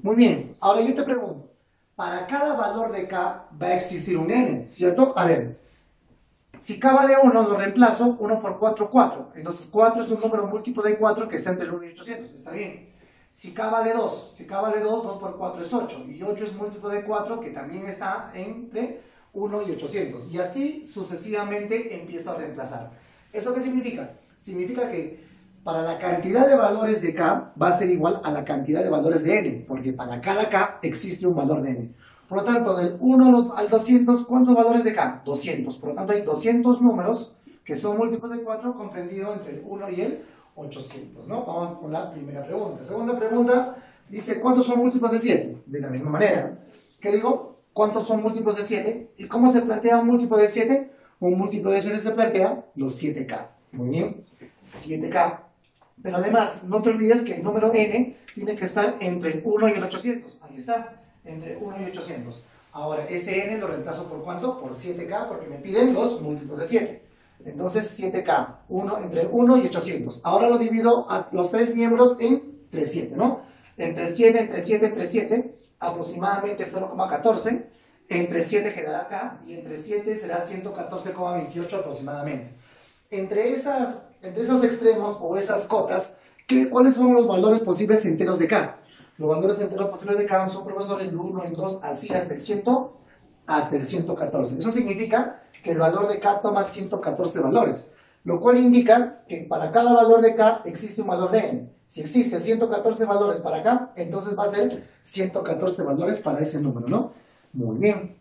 Muy bien, ahora yo te pregunto, para cada valor de k va a existir un n, ¿cierto? A ver, si k vale 1, lo reemplazo, 1 por 4, 4. Entonces 4 es un número múltiplo de 4 que está entre el 1 y 800, está bien. Si k vale 2, 2 por 4 es 8. Y 8 es múltiplo de 4 que también está entre 1 y 800. Y así sucesivamente empiezo a reemplazar. ¿Eso qué significa? Significa que para la cantidad de valores de k va a ser igual a la cantidad de valores de n, porque para cada k existe un valor de n. Por lo tanto, del 1 al 200, ¿cuántos valores de k? 200. Por lo tanto, hay 200 números que son múltiplos de 4 comprendido entre el 1 y el 800, ¿no? Vamos con la primera pregunta. Segunda pregunta dice, ¿cuántos son múltiplos de 7? De la misma manera. ¿Qué digo? ¿Cuántos son múltiplos de 7? ¿Y cómo se plantea un múltiplo de 7? Un múltiplo de 7 se plantea los 7k. Muy bien. 7k. Pero además, no te olvides que el número n tiene que estar entre el 1 y el 800. Ahí está, entre 1 y 800. Ahora, ese n lo reemplazo por ¿cuánto? Por 7k, porque me piden los múltiplos de 7. Entonces, 7k, entre 1 y 800. Ahora lo divido a los tres miembros entre 7, ¿no? Entre 7, entre 7, entre 7, aproximadamente 0,14. Entre 7 quedará acá, y entre 7 será 114,28 aproximadamente. Entre esos extremos o esas cotas, ¿cuáles son los valores posibles enteros de K? Los valores enteros posibles de K son, profesor, el 1, el 2, así hasta el 100, hasta el 114. Eso significa que el valor de K toma 114 valores, lo cual indica que para cada valor de K existe un valor de N. Si existe 114 valores para K, entonces va a ser 114 valores para ese número, ¿no? Muy bien.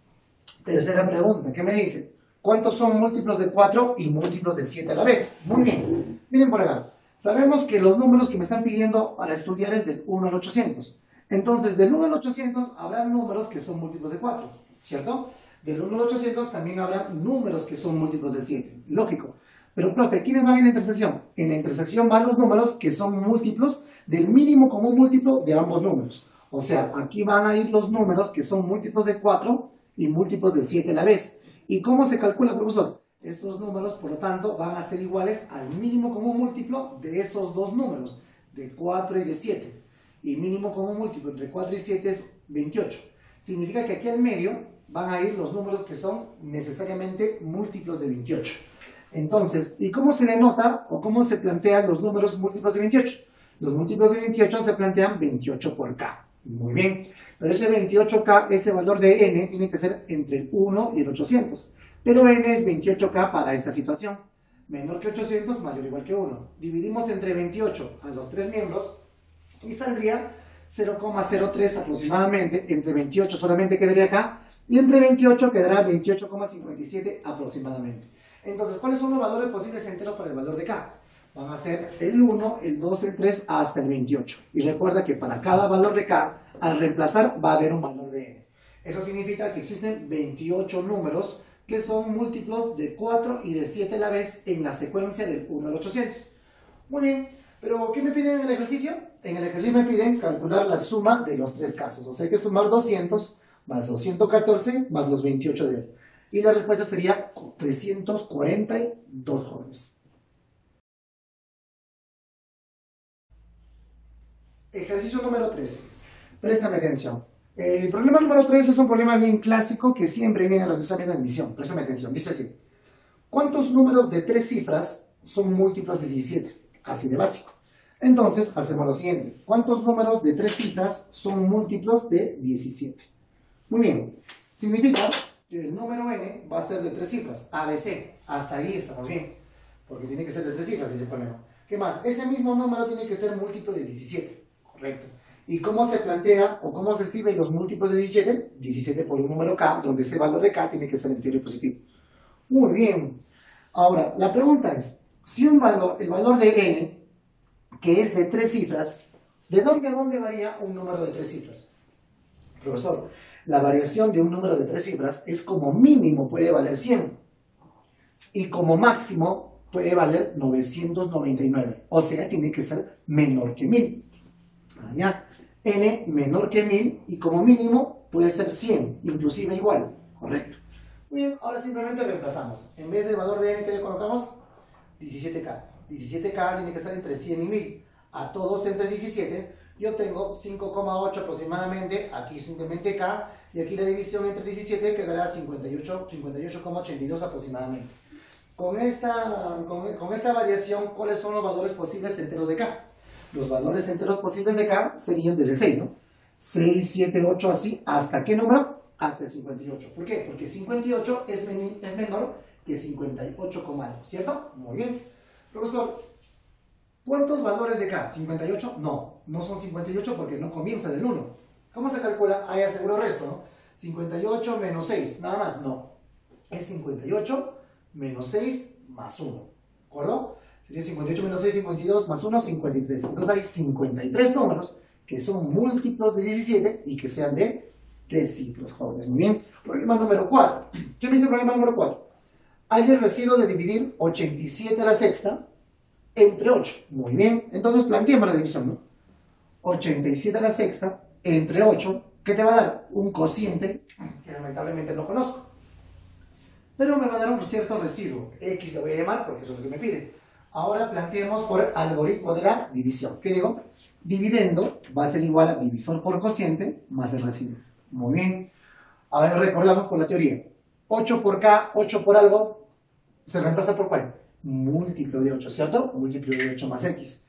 Tercera pregunta, ¿qué me dice? ¿Cuántos son múltiplos de 4 y múltiplos de 7 a la vez? Muy bien. Miren por acá. Sabemos que los números que me están pidiendo para estudiar es del 1 al 800. Entonces, del 1 al 800 habrá números que son múltiplos de 4, ¿cierto? Del 1 al 800 también habrá números que son múltiplos de 7. Lógico. Pero, profe, ¿quiénes van en la intersección? En la intersección van los números que son múltiplos del mínimo común múltiplo de ambos números. O sea, aquí van a ir los números que son múltiplos de 4 y múltiplos de 7 a la vez. ¿Y cómo se calcula, profesor? Estos números, por lo tanto, van a ser iguales al mínimo común múltiplo de esos dos números, de 4 y de 7. Y mínimo común múltiplo entre 4 y 7 es 28. Significa que aquí al medio van a ir los números que son necesariamente múltiplos de 28. Entonces, ¿y cómo se denota o cómo se plantean los números múltiplos de 28? Los múltiplos de 28 se plantean 28 por K. Muy bien, pero ese 28K, ese valor de n, tiene que ser entre el 1 y el 800. Pero n es 28K para esta situación. Menor que 800, mayor o igual que 1. Dividimos entre 28 a los tres miembros y saldría 0,03 aproximadamente. Entre 28 solamente quedaría acá y entre 28 quedará 28,57 aproximadamente. Entonces, ¿cuáles son los valores posibles enteros para el valor de K? Van a ser el 1, el 2, el 3 hasta el 28. Y recuerda que para cada valor de K, al reemplazar va a haber un valor de n. Eso significa que existen 28 números que son múltiplos de 4 y de 7 a la vez en la secuencia del 1 al 800. Muy bien, pero ¿qué me piden en el ejercicio? En el ejercicio me piden calcular la suma de los tres casos. O sea, hay que sumar 200 más los 114 más los 28 de él. Y la respuesta sería 342 jóvenes. Ejercicio número 3. Préstame atención. El problema número 3 es un problema bien clásico que siempre viene en los exámenes de admisión. Préstame atención. Dice así. ¿Cuántos números de 3 cifras son múltiplos de 17? Así de básico. Entonces, hacemos lo siguiente. ¿Cuántos números de 3 cifras son múltiplos de 17? Muy bien. Significa que el número n va a ser de 3 cifras. A, B, C. Hasta ahí estamos bien. Porque tiene que ser de 3 cifras, dice el problema. ¿Qué más? Ese mismo número tiene que ser múltiplo de 17. Correcto. ¿Y cómo se plantea o cómo se escriben los múltiplos de 17? 17 por un número K, donde ese valor de K tiene que ser entero y positivo. Muy bien. Ahora, la pregunta es, si el valor de n, que es de 3 cifras, ¿de dónde a dónde varía un número de 3 cifras? Profesor, la variación de un número de 3 cifras es como mínimo puede valer 100 y como máximo puede valer 999. O sea, tiene que ser menor que 1000. Ya, n menor que 1000 y como mínimo puede ser 100, inclusive igual, correcto. Muy bien, ahora simplemente reemplazamos. En vez del valor de n, ¿qué le colocamos? 17K. 17K tiene que estar entre 100 y 1000. A todos entre 17, yo tengo 5,8 aproximadamente, aquí simplemente K, y aquí la división entre 17 quedará 58,82 aproximadamente. Con esta variación, ¿cuáles son los valores posibles enteros de K? Los valores enteros posibles de K serían desde 6, ¿no? 6, 7, 8, así. ¿Hasta qué número? Hasta el 58. ¿Por qué? Porque 58 es menor que 58, ¿cierto? Muy bien. Profesor, ¿cuántos valores de K? ¿58? No, no son 58 porque no comienza del 1. ¿Cómo se calcula? Ahí aseguro el resto, ¿no? 58 menos 6, nada más, no. Es 58 menos 6 más 1, ¿de acuerdo? Sería 58 menos 6, 52, más 1, 53. Entonces hay 53 números que son múltiplos de 17 y que sean de 3 cifras, jóvenes. Muy bien. Problema número 4. ¿Qué me dice el problema número 4? Hay el residuo de dividir 87 a la sexta entre 8. Muy bien, entonces planteemos la división, ¿no? 87 a la sexta entre 8, ¿qué te va a dar? Un cociente que lamentablemente no conozco. Pero me va a dar un cierto residuo. X le voy a llamar porque eso es lo que me pide. Ahora planteemos por algoritmo de la división. ¿Qué digo? Dividendo va a ser igual a divisor por cociente más el residuo. Muy bien. Ahora recordamos con la teoría. 8 por K, 8 por algo, ¿se reemplaza por cuál? Múltiplo de 8, ¿cierto? Múltiplo de 8 más X.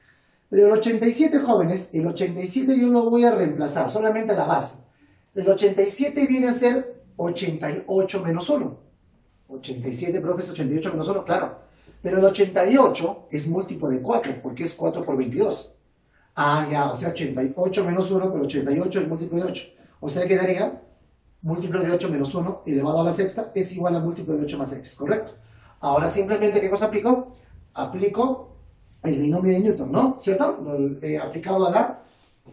Pero el 87, jóvenes, el 87 yo lo voy a reemplazar, solamente a la base. El 87 viene a ser 88 menos 1. 87, profes, 88 menos 1, claro. Pero el 88 es múltiplo de 4, porque es 4 por 22. Ah, ya, o sea, 88 menos 1, pero 88 es múltiplo de 8. O sea, quedaría múltiplo de 8 menos 1 elevado a la sexta es igual a múltiplo de 8 más X, ¿correcto? Ahora simplemente, ¿qué cosa aplico? Aplico el binomio de Newton, ¿no? ¿Cierto? Aplicado a la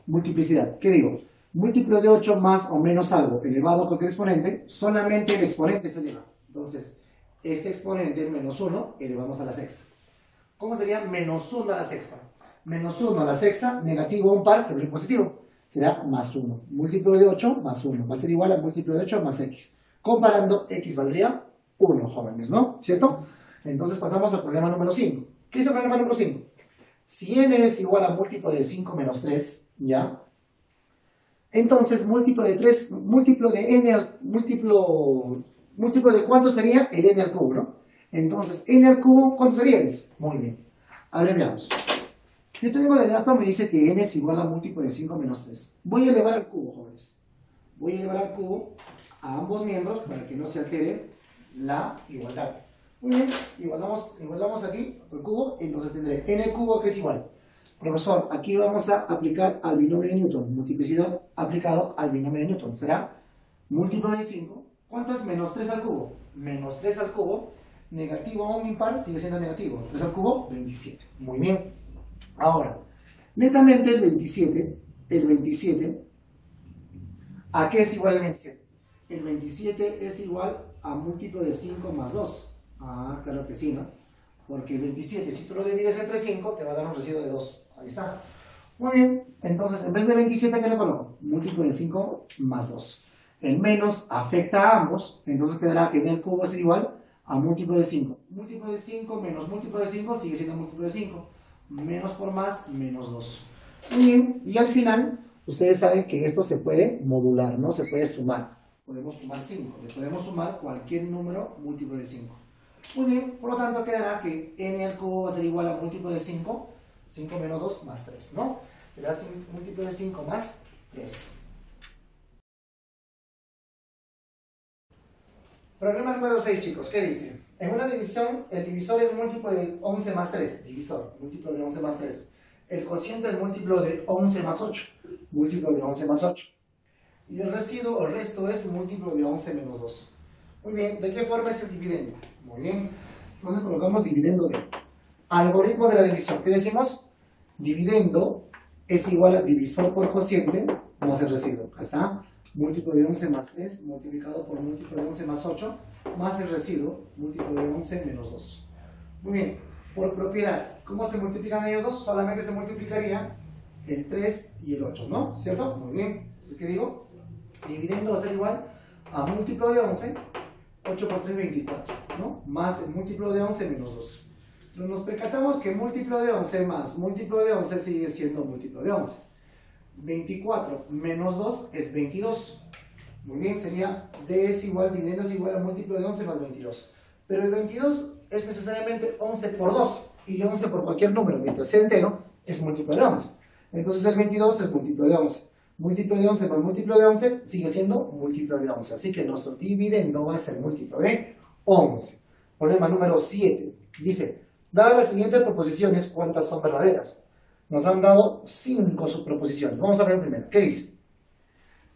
multiplicidad. ¿Qué digo? Múltiplo de 8 más o menos algo elevado a cualquier exponente, solamente el exponente se eleva. Entonces, este exponente, menos 1, elevamos a la sexta. ¿Cómo sería menos 1 a la sexta? Menos 1 a la sexta, negativo a un par, se vuelve positivo. Será más 1. Múltiplo de 8 más 1. Va a ser igual a múltiplo de 8 más X. Comparando, X valdría 1, jóvenes, ¿no? ¿Cierto? Entonces pasamos al problema número 5. ¿Qué es el problema número 5? Si n es igual a múltiplo de 5 menos 3, ¿ya? Entonces, múltiplo de 3, múltiplo de n, múltiplo de ¿cuánto sería? El n al cubo, ¿no? Entonces, n al cubo, ¿cuánto sería eso? Muy bien. Abreviamos. Yo tengo de dato, me dice que n es igual a múltiplo de 5 menos 3. Voy a elevar al cubo, jóvenes. Voy a elevar al cubo a ambos miembros para que no se altere la igualdad. Muy bien, igualamos aquí el cubo, entonces tendré n al cubo que es igual. Profesor, aquí vamos a aplicar al binomio de Newton, multiplicidad aplicado al binomio de Newton. Será múltiplo de 5. ¿Cuánto es menos 3 al cubo? Menos 3 al cubo, negativo a un impar, sigue siendo negativo. 3 al cubo, 27. Muy bien. Ahora, netamente el 27, ¿a qué es igual el 27? El 27 es igual a múltiplo de 5 más 2. Ah, claro que sí, ¿no? Porque el 27, si tú lo divides entre 5, te va a dar un residuo de 2. Ahí está. Muy bien, entonces en vez de 27, ¿qué le coloco? Múltiplo de 5 más 2. El menos afecta a ambos, entonces quedará que n al cubo es igual a múltiplo de 5. Múltiplo de 5 menos múltiplo de 5 sigue siendo múltiplo de 5. Menos por más, menos 2. Muy bien, y al final, ustedes saben que esto se puede modular, ¿no? Se puede sumar. Podemos sumar 5. Le podemos sumar cualquier número múltiplo de 5. Muy bien, por lo tanto quedará que n al cubo va a ser igual a múltiplo de 5. 5 menos 2 más 3, ¿no? Será múltiplo de 5 más 3. Problema número 6, chicos. ¿Qué dice? En una división, el divisor es múltiplo de 11 más 3. Divisor, múltiplo de 11 más 3. El cociente es múltiplo de 11 más 8. Múltiplo de 11 más 8. Y el residuo, el resto es múltiplo de 11 menos 2. Muy bien, ¿de qué forma es el dividendo? Muy bien. Entonces colocamos dividendo de algoritmo de la división. ¿Qué decimos? Dividendo es igual a divisor por cociente más el residuo. Acá está. Múltiplo de 11 más 3 multiplicado por múltiplo de 11 más 8 más el residuo, múltiplo de 11 menos 2. Muy bien, por propiedad, ¿cómo se multiplican ellos dos? Solamente se multiplicaría el 3 y el 8, ¿no? ¿Cierto? Muy bien. Entonces, ¿qué digo? Dividendo va a ser igual a múltiplo de 11, 8 por 3, 24, ¿no? Más el múltiplo de 11 menos 2. Pero nos percatamos que múltiplo de 11 más múltiplo de 11 sigue siendo múltiplo de 11. 24 menos 2 es 22. Muy bien, sería D es igual, dividendo es igual a múltiplo de 11 más 22. Pero el 22 es necesariamente 11 por 2. Y 11 por cualquier número, mientras sea entero, es múltiplo de 11. Entonces el 22 es múltiplo de 11. Múltiplo de 11 más múltiplo de 11 sigue siendo múltiplo de 11. Así que nuestro dividendo va a ser múltiplo de 11. Problema número 7. Dice, dadas las siguientes proposiciones, ¿cuántas son verdaderas? Nos han dado 5 subproposiciones. Vamos a ver primero. ¿Qué dice?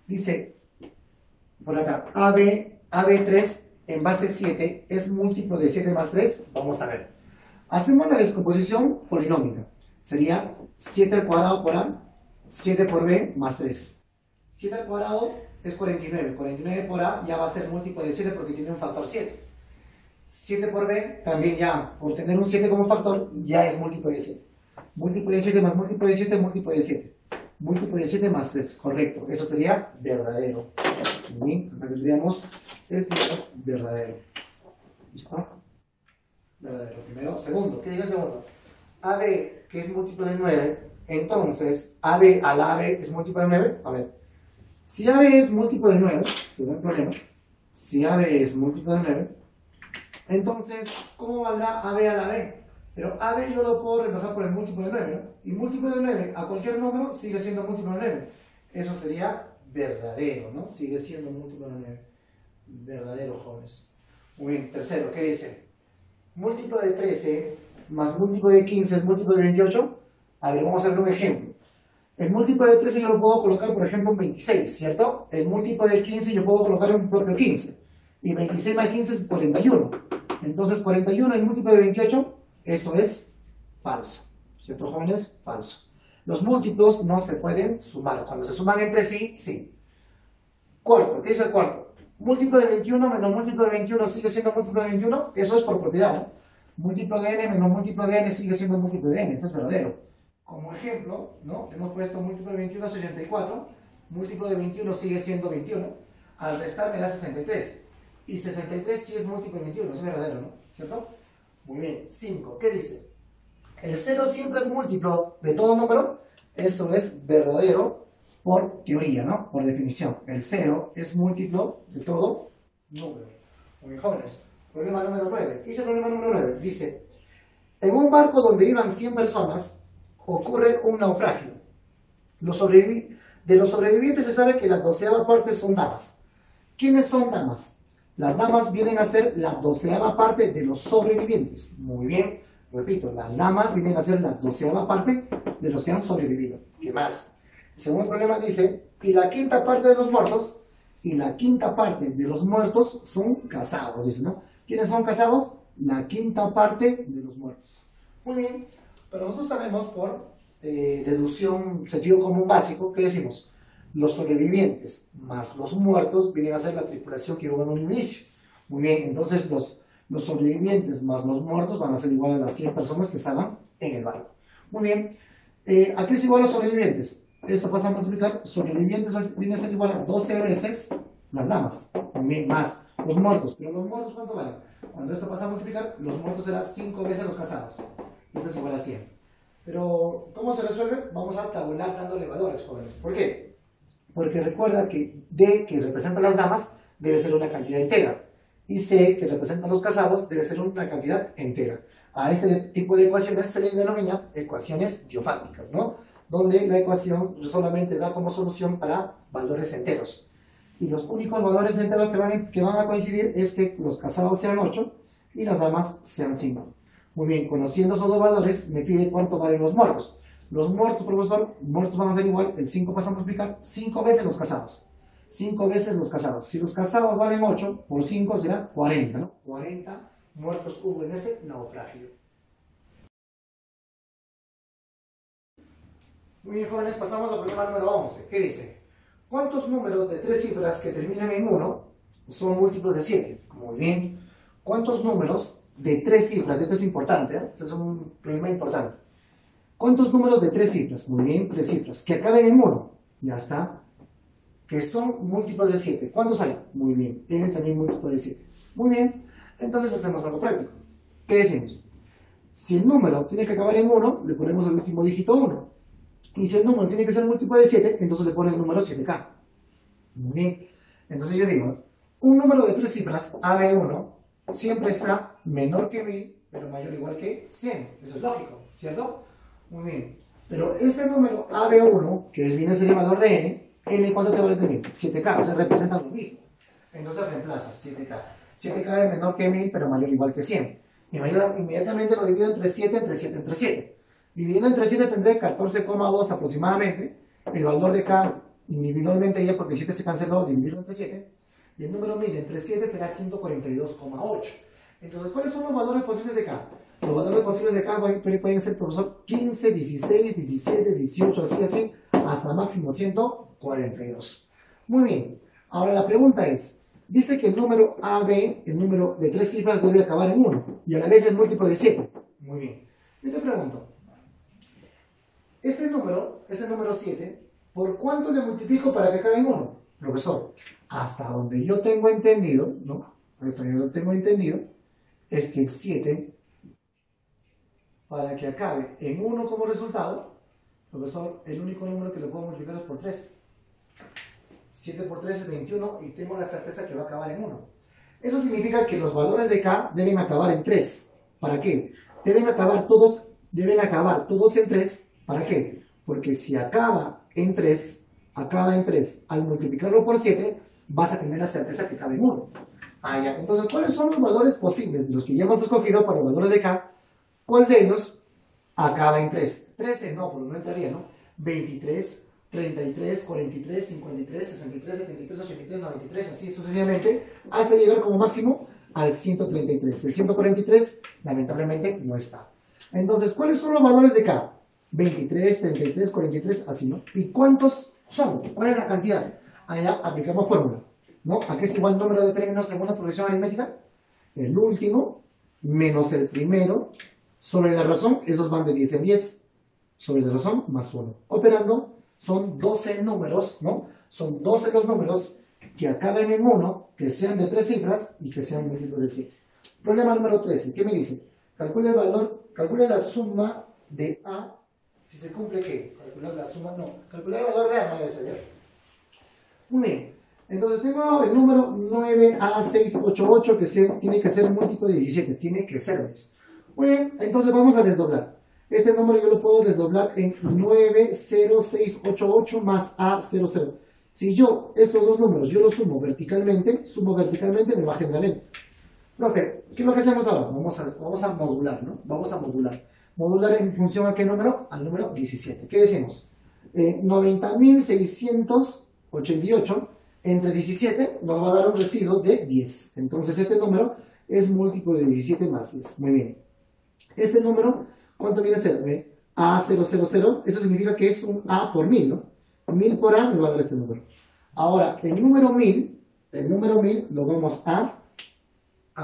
Dice, por acá, AB3 en base 7 es múltiplo de 7 más 3. Vamos a ver. Hacemos la descomposición polinómica. Sería 7 al cuadrado por A, 7 por B más 3. 7 al cuadrado es 49. 49 por A ya va a ser múltiplo de 7 porque tiene un factor 7. 7 por b, también ya, por tener un 7 como factor, ya es múltiplo de 7. Múltiplo de 7 más múltiplo de 7, múltiplo de 7. Múltiplo de 7 más 3, correcto. Eso sería verdadero. Bien, acá tendríamos el primero verdadero. ¿Listo? Verdadero. Primero, segundo. ¿Qué dice segundo? AB, que es múltiplo de 9, entonces AB a la AB es múltiplo de 9. A ver, si AB es múltiplo de 9, sin ningún problema, si AB es múltiplo de 9, entonces, ¿cómo valdrá AB a la B? Pero AB yo lo puedo reemplazar por el múltiplo de 9, ¿no? Y múltiplo de 9 a cualquier número sigue siendo múltiplo de 9. Eso sería verdadero, ¿no? Sigue siendo múltiplo de 9. Verdadero, jóvenes. Muy bien, tercero, ¿qué dice? Múltiplo de 13 más múltiplo de 15 es múltiplo de 28. A ver, vamos a ver un ejemplo. El múltiplo de 13 yo lo puedo colocar, por ejemplo, en 26, ¿cierto? El múltiplo de 15 yo puedo colocar en propio 15. Y 26 más 15 es 41. Entonces, 41 el múltiplo de 28, eso es falso. ¿Cierto, jóvenes? Falso. Los múltiplos no se pueden sumar. Cuando se suman entre sí, sí. Cuarto, ¿qué dice el cuarto? Múltiplo de 21 menos múltiplo de 21 sigue siendo múltiplo de 21. Eso es por propiedad, ¿no? Múltiplo de n menos múltiplo de n sigue siendo múltiplo de n. Esto es verdadero. Como ejemplo, ¿no? Hemos puesto múltiplo de 21 es 84. Múltiplo de 21 sigue siendo 21. Al restar me da 63. Y 63 sí es múltiplo de 21. Eso es verdadero, ¿no? ¿Cierto? Muy bien. 5. ¿Qué dice? El 0 siempre es múltiplo de todo número. Eso es verdadero por teoría, ¿no? Por definición. El 0 es múltiplo de todo número. Muy bien, jóvenes. Problema número 9. ¿Qué dice el problema número 9? Dice, en un barco donde iban 100 personas, ocurre un naufragio. De los sobrevivientes se sabe que la 12ª parte son damas. ¿Quiénes son damas? Las damas vienen a ser la 12ª parte de los sobrevivientes. Muy bien, repito, las damas vienen a ser la 12ª parte de los que han sobrevivido. ¿Qué más? Según el problema dice, y la 5ª parte de los muertos, y la 5ª parte de los muertos son casados, dice, ¿no? ¿Quiénes son casados? La 5ª parte de los muertos. Muy bien, pero nosotros sabemos por deducción, sentido común básico, ¿qué decimos? Los sobrevivientes más los muertos vienen a ser la tripulación que hubo en un inicio. Muy bien, entonces los sobrevivientes más los muertos van a ser igual a las 100 personas que estaban en el barco. Muy bien, ¿a qué es igual a los sobrevivientes? Esto pasa a multiplicar, sobrevivientes viene a ser igual a 12 veces las damas, también más los muertos. Pero los muertos, ¿cuánto valen? Cuando esto pasa a multiplicar, los muertos serán 5 veces los casados. Esto es igual a 100. Pero, ¿cómo se resuelve? Vamos a tabular dándole valores, jóvenes. ¿Por qué? Porque recuerda que D, que representa a las damas, debe ser una cantidad entera. Y C, que representa a los casados, debe ser una cantidad entera. A este tipo de ecuaciones se les denomina ecuaciones diofácticas, ¿no? Donde la ecuación solamente da como solución para valores enteros. Y los únicos valores enteros que van a coincidir es que los casados sean 8 y las damas sean 5. Muy bien, conociendo esos dos valores, me pide cuánto valen los muertos. Los muertos, profesor, muertos van a ser igual, el 5 pasa a multiplicar 5 veces los casados. 5 veces los casados. Si los casados valen 8, por 5 será 40, ¿no? 40 muertos hubo en ese naufragio. Muy bien, jóvenes, pasamos al problema número 11. ¿Qué dice? ¿Cuántos números de 3 cifras que terminan en 1 son múltiplos de 7? Muy bien. ¿Cuántos números de 3 cifras? Esto es importante, ¿eh? Esto es un problema importante. ¿Cuántos números de 3 cifras? Muy bien, 3 cifras. Que acaben en 1. Ya está. Que son múltiplos de 7. ¿Cuántos hay? Muy bien. Tienen también múltiplos de 7. Muy bien. Entonces hacemos algo práctico. ¿Qué decimos? Si el número tiene que acabar en 1, le ponemos el último dígito 1. Y si el número tiene que ser múltiplo de 7, entonces le pones el número 7K. Muy bien. Entonces yo digo, un número de 3 cifras, AB1, siempre está menor que 1000, pero mayor o igual que 100. Eso es lógico, ¿cierto? Muy bien. Pero este número AB1, que viene a ser el valor de n, ¿cuánto te vale tener? 7K, o sea, representa lo mismo. Entonces reemplaza 7K. 7K es menor que 1000, pero mayor o igual que 100. Inmediatamente lo divido entre 7, entre 7, entre 7. Dividiendo entre 7 tendré 14,2 aproximadamente. El valor de K individualmente ya, porque 7 se canceló, dividirlo entre 7. Y el número 1000 entre 7 será 142,8. Entonces, ¿cuáles son los valores posibles de K? Los valores posibles de K pueden ser, profesor, 15, 16, 17, 18, así, hasta máximo 142. Muy bien. Ahora la pregunta es, Dice que el número AB, el número de 3 cifras, debe acabar en 1 y a la vez es múltiplo de 7. Muy bien. Yo te pregunto, este número 7, ¿por cuánto le multiplico para que acabe en 1? Profesor, hasta donde yo tengo entendido, ¿no? Hasta donde yo tengo entendido, es que el 7, para que acabe en 1 como resultado, profesor, el único número que le puedo multiplicar es por 3. 7 por 3 es 21 y tengo la certeza que va a acabar en 1. Eso significa que los valores de K deben acabar en 3. ¿Para qué? Deben acabar todos en 3. ¿Para qué? Porque si acaba en 3, al multiplicarlo por 7, vas a tener la certeza que cabe en 1. Ah, ya. Entonces, ¿cuáles son los valores posibles de los que ya hemos escogido para los valores de K? ¿Cuál de ellos acaba en 3? 13 no, porque no entraría, ¿no? 23, 33, 43, 53, 63, 73, 83, 93, así sucesivamente, hasta llegar como máximo al 133. El 143, lamentablemente, no está. Entonces, ¿cuáles son los valores de K? 23, 33, 43, así, ¿no? ¿Y cuántos son? ¿Cuál es la cantidad? Allá aplicamos fórmula, ¿no? ¿A qué es igual el número de términos según la progresión aritmética? El último menos el primero sobre la razón, esos van de 10 en 10, sobre la razón más 1. Operando, son 12 números, ¿no? Son 12 los números que acaben en 1, que sean de 3 cifras y que sean múltiplos de 7. Problema número 13, ¿qué me dice? Calcule el valor, calcule la suma de A. Si se cumple, ¿qué? Calcular la suma, no. Calcular el valor de A no debe ser. Muy bien. Entonces tengo el número 9A688 que tiene que ser múltiplo de 17. Tiene que ser, ¿ves? Muy bien, entonces vamos a desdoblar. Este número yo lo puedo desdoblar en 90688 más A00. Si yo estos dos números yo los sumo verticalmente, me va a generar el. Profe, ¿qué es lo que hacemos ahora? Vamos a modular, ¿no? Vamos a modular. Modular en función a qué número? Al número 17. ¿Qué decimos? 90.688 entre 17 nos va a dar un residuo de 10. Entonces este número es múltiplo de 17 más 10. Muy bien. Este número, ¿cuánto viene a ser? A000, eso significa que es un A por 1000, ¿no? 1000 por A me va a dar este número. Ahora, el número 1000 lo vamos a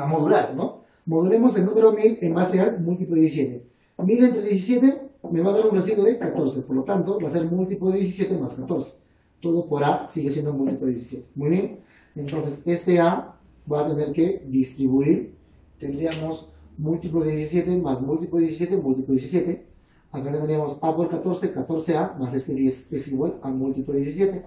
modular, ¿no? Modulemos el número 1000 en base al múltiplo de 17. 1000 entre 17 me va a dar un residuo de 14, por lo tanto va a ser múltiplo de 17 más 14. Todo por A sigue siendo múltiplo de 17. Muy bien, entonces este A va a tener que distribuir, tendríamos múltiplo de 17 más múltiplo de 17, múltiplo de 17. Acá tendríamos A por 14, 14A más este 10 es igual a múltiplo de 17.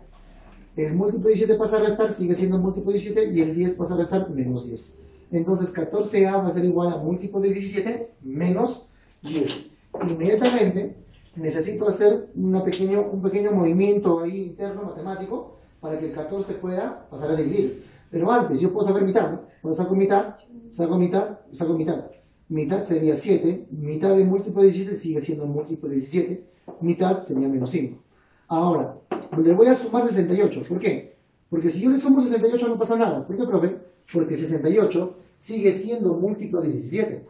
El múltiplo de 17 pasa a restar, sigue siendo múltiplo de 17 y el 10 pasa a restar menos 10. Entonces 14A va a ser igual a múltiplo de 17 menos 10. Inmediatamente necesito hacer un pequeño movimiento ahí interno matemático para que el 14 pueda pasar a dividir. Pero antes yo puedo sacar mitad, ¿no? Cuando saco mitad, saco mitad, saco mitad. Mitad sería 7, mitad de múltiplo de 17 sigue siendo múltiplo de 17, mitad sería menos 5. Ahora, le voy a sumar 68. ¿Por qué? Porque si yo le sumo 68 no pasa nada. ¿Por qué, profe? Porque 68 sigue siendo múltiplo de 17.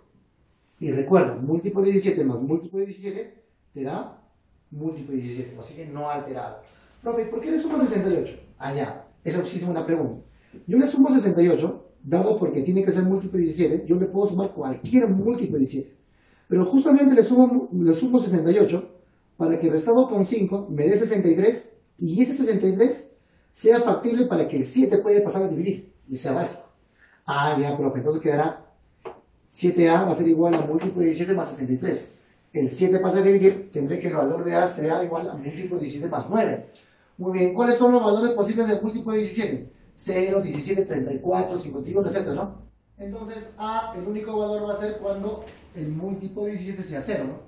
Y recuerda, múltiplo de 17 más múltiplo de 17 te da múltiplo de 17. Así que no alterado. Profe, ¿por qué le sumo 68? Ya, eso sí es una pregunta. Yo le sumo 68, dado porque tiene que ser múltiplo de 17, yo le puedo sumar cualquier múltiplo de 17. Pero justamente le sumo 68 para que restado con 5 me dé 63 y ese 63 sea factible para que el 7 pueda pasar a dividir y sea básico. Ya, profe, entonces quedará 7A va a ser igual a múltiplo de 17 más 63. El 7 pasa a dividir, tendré que el valor de A será igual a múltiplo de 17 más 9. Muy bien, ¿cuáles son los valores posibles del múltiplo de 17? 0, 17, 34, 51, etc., ¿no? Entonces, A, el único valor va a ser cuando el múltiplo de 17 sea 0, ¿no?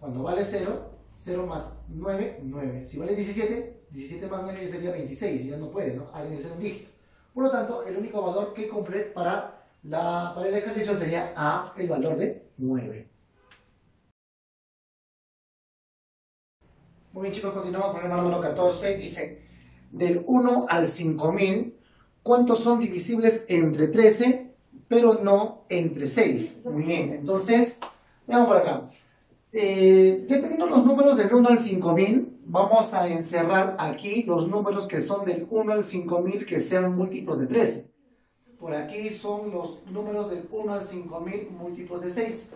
Cuando vale 0, 0 más 9, 9. Si vale 17, 17 más 9 sería 26, y ya no puede, ¿no? A debe ser un dígito. Por lo tanto, el único valor que cumple para el ejercicio sería A, el valor de 9. Muy bien, chicos, continuamos. Problema número 14. Dice, del 1 al 5000, ¿cuántos son divisibles entre 13, pero no entre 6? Muy bien, entonces, veamos por acá. Dependiendo los números del 1 al 5000, vamos a encerrar aquí los números que son del 1 al 5000 que sean múltiplos de 13. por aquí son los números del 1 al 5000 múltiplos de 6.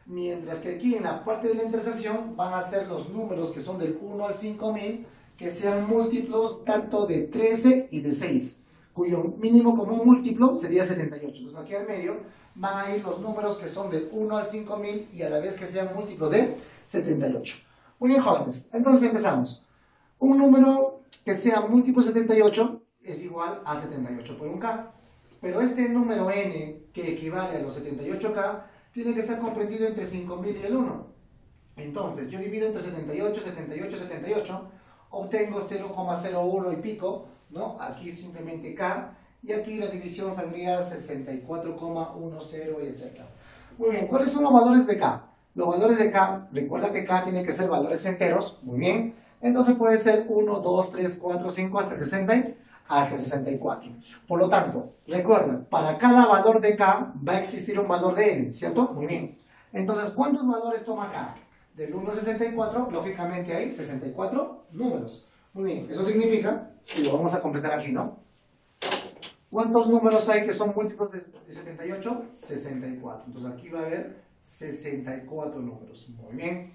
Mientras que aquí en la parte de la intersección van a ser los números que son del 1 al 5000, que sean múltiplos tanto de 13 y de 6, cuyo mínimo común múltiplo sería 78. Entonces aquí al medio van a ir los números que son del 1 al 5000 y a la vez que sean múltiplos de 78. Muy bien, jóvenes, entonces empezamos. Un número que sea múltiplo de 78 es igual a 78 por un k. Pero este número n, que equivale a los 78k, tiene que estar comprendido entre 5000 y el 1. Entonces, yo divido entre 78, 78, 78, obtengo 0,01 y pico, ¿no? Aquí simplemente k, y aquí la división saldría 64,10 y etc. Muy bien, ¿cuáles son los valores de k? Los valores de k, recuerda que k tiene que ser valores enteros, muy bien. Entonces puede ser 1, 2, 3, 4, 5, hasta el 60, hasta el 64. Por lo tanto, recuerda, para cada valor de k va a existir un valor de n, ¿cierto? Muy bien. Entonces, ¿cuántos valores toma k? Del 1 al 64, lógicamente hay 64 números. Muy bien, eso significa, y lo vamos a completar aquí, ¿no? ¿Cuántos números hay que son múltiplos de 78? 64. Entonces aquí va a haber 64 números. Muy bien.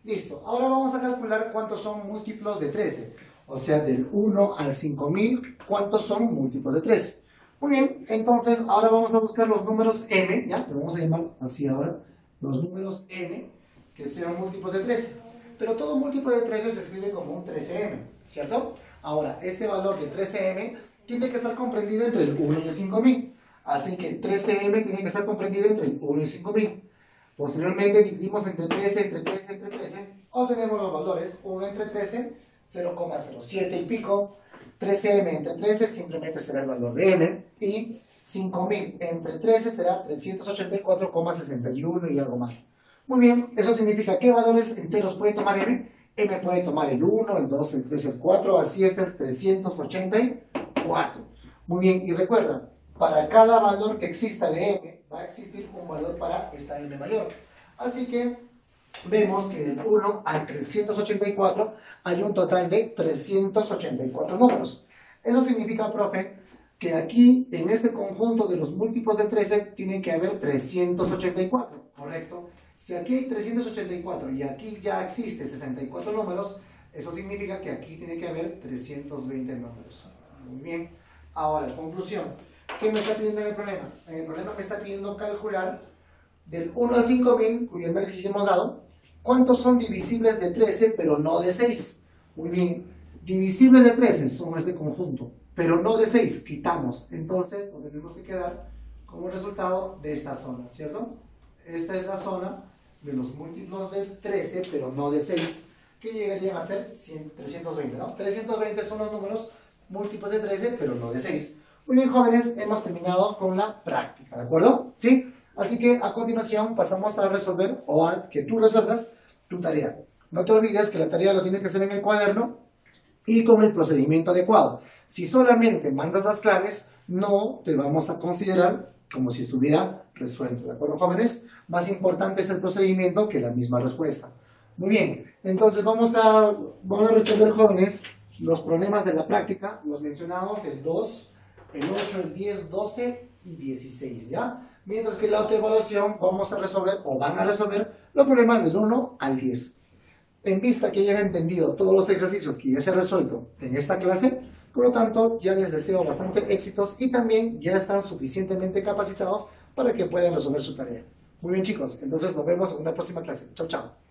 Listo. Ahora vamos a calcular cuántos son múltiplos de 13. O sea, del 1 al 5000, ¿cuántos son múltiplos de 13? Muy bien. Entonces, ahora vamos a buscar los números m, ¿ya? Lo vamos a llamar así ahora. Los números m, que sean múltiplos de 13. Pero todo múltiplo de 13 se escribe como un 13m, ¿cierto? Ahora, este valor de 13m tiene que estar comprendido entre el 1 y el 5000. Así que 13m tiene que estar comprendido entre el 1 y el 5000. Posteriormente dividimos entre 13, entre 13, entre 13. Obtenemos los valores 1 entre 13, 0,07 y pico. 13m entre 13 simplemente será el valor de m. Y 5000 entre 13 será 384,61 y algo más. Muy bien, eso significa ¿qué valores enteros puede tomar m? M puede tomar el 1, el 2, el 3, el 4, así es el 384. Muy bien, y recuerda, para cada valor que exista de m, va a existir un valor para esta m mayor. Así que vemos que del 1 al 384 hay un total de 384 números. Eso significa, profe, que aquí, en este conjunto de los múltiplos de 13, tiene que haber 384, ¿correcto? Si aquí hay 384 y aquí ya existe 64 números, eso significa que aquí tiene que haber 320 números. Muy bien. Ahora, conclusión. ¿Qué me está pidiendo en el problema? En el problema me está pidiendo calcular del 1 al 5000, cuyo análisis ya hemos dado, cuántos son divisibles de 13, pero no de 6. Muy bien. Divisibles de 13 son este conjunto, pero no de 6. Quitamos. Entonces, nos tenemos que quedar como resultado de esta zona, ¿cierto? Esta es la zona de los múltiplos de 13, pero no de 6, que llegarían a ser 320, ¿no? 320 son los números múltiplos de 13, pero no de 6. Muy bien, jóvenes, hemos terminado con la práctica, ¿de acuerdo? ¿Sí? Así que a continuación pasamos a resolver, o a que tú resuelvas tu tarea. No te olvides que la tarea la tienes que hacer en el cuaderno y con el procedimiento adecuado. Si solamente mandas las claves, no te vamos a considerar como si estuviera resuelto, ¿de acuerdo, jóvenes? Más importante es el procedimiento que la misma respuesta. Muy bien, entonces vamos a resolver, jóvenes, los problemas de la práctica, los mencionados, el 2, el 8, el 10, 12 y 16, ¿ya? Mientras que la autoevaluación vamos a resolver, o van a resolver, los problemas del 1 al 10. En vista que hayan entendido todos los ejercicios que ya se han resuelto en esta clase, por lo tanto, ya les deseo bastante éxitos y también ya están suficientemente capacitados para que puedan resolver su tarea. Muy bien, chicos, entonces nos vemos en una próxima clase. Chao, chao.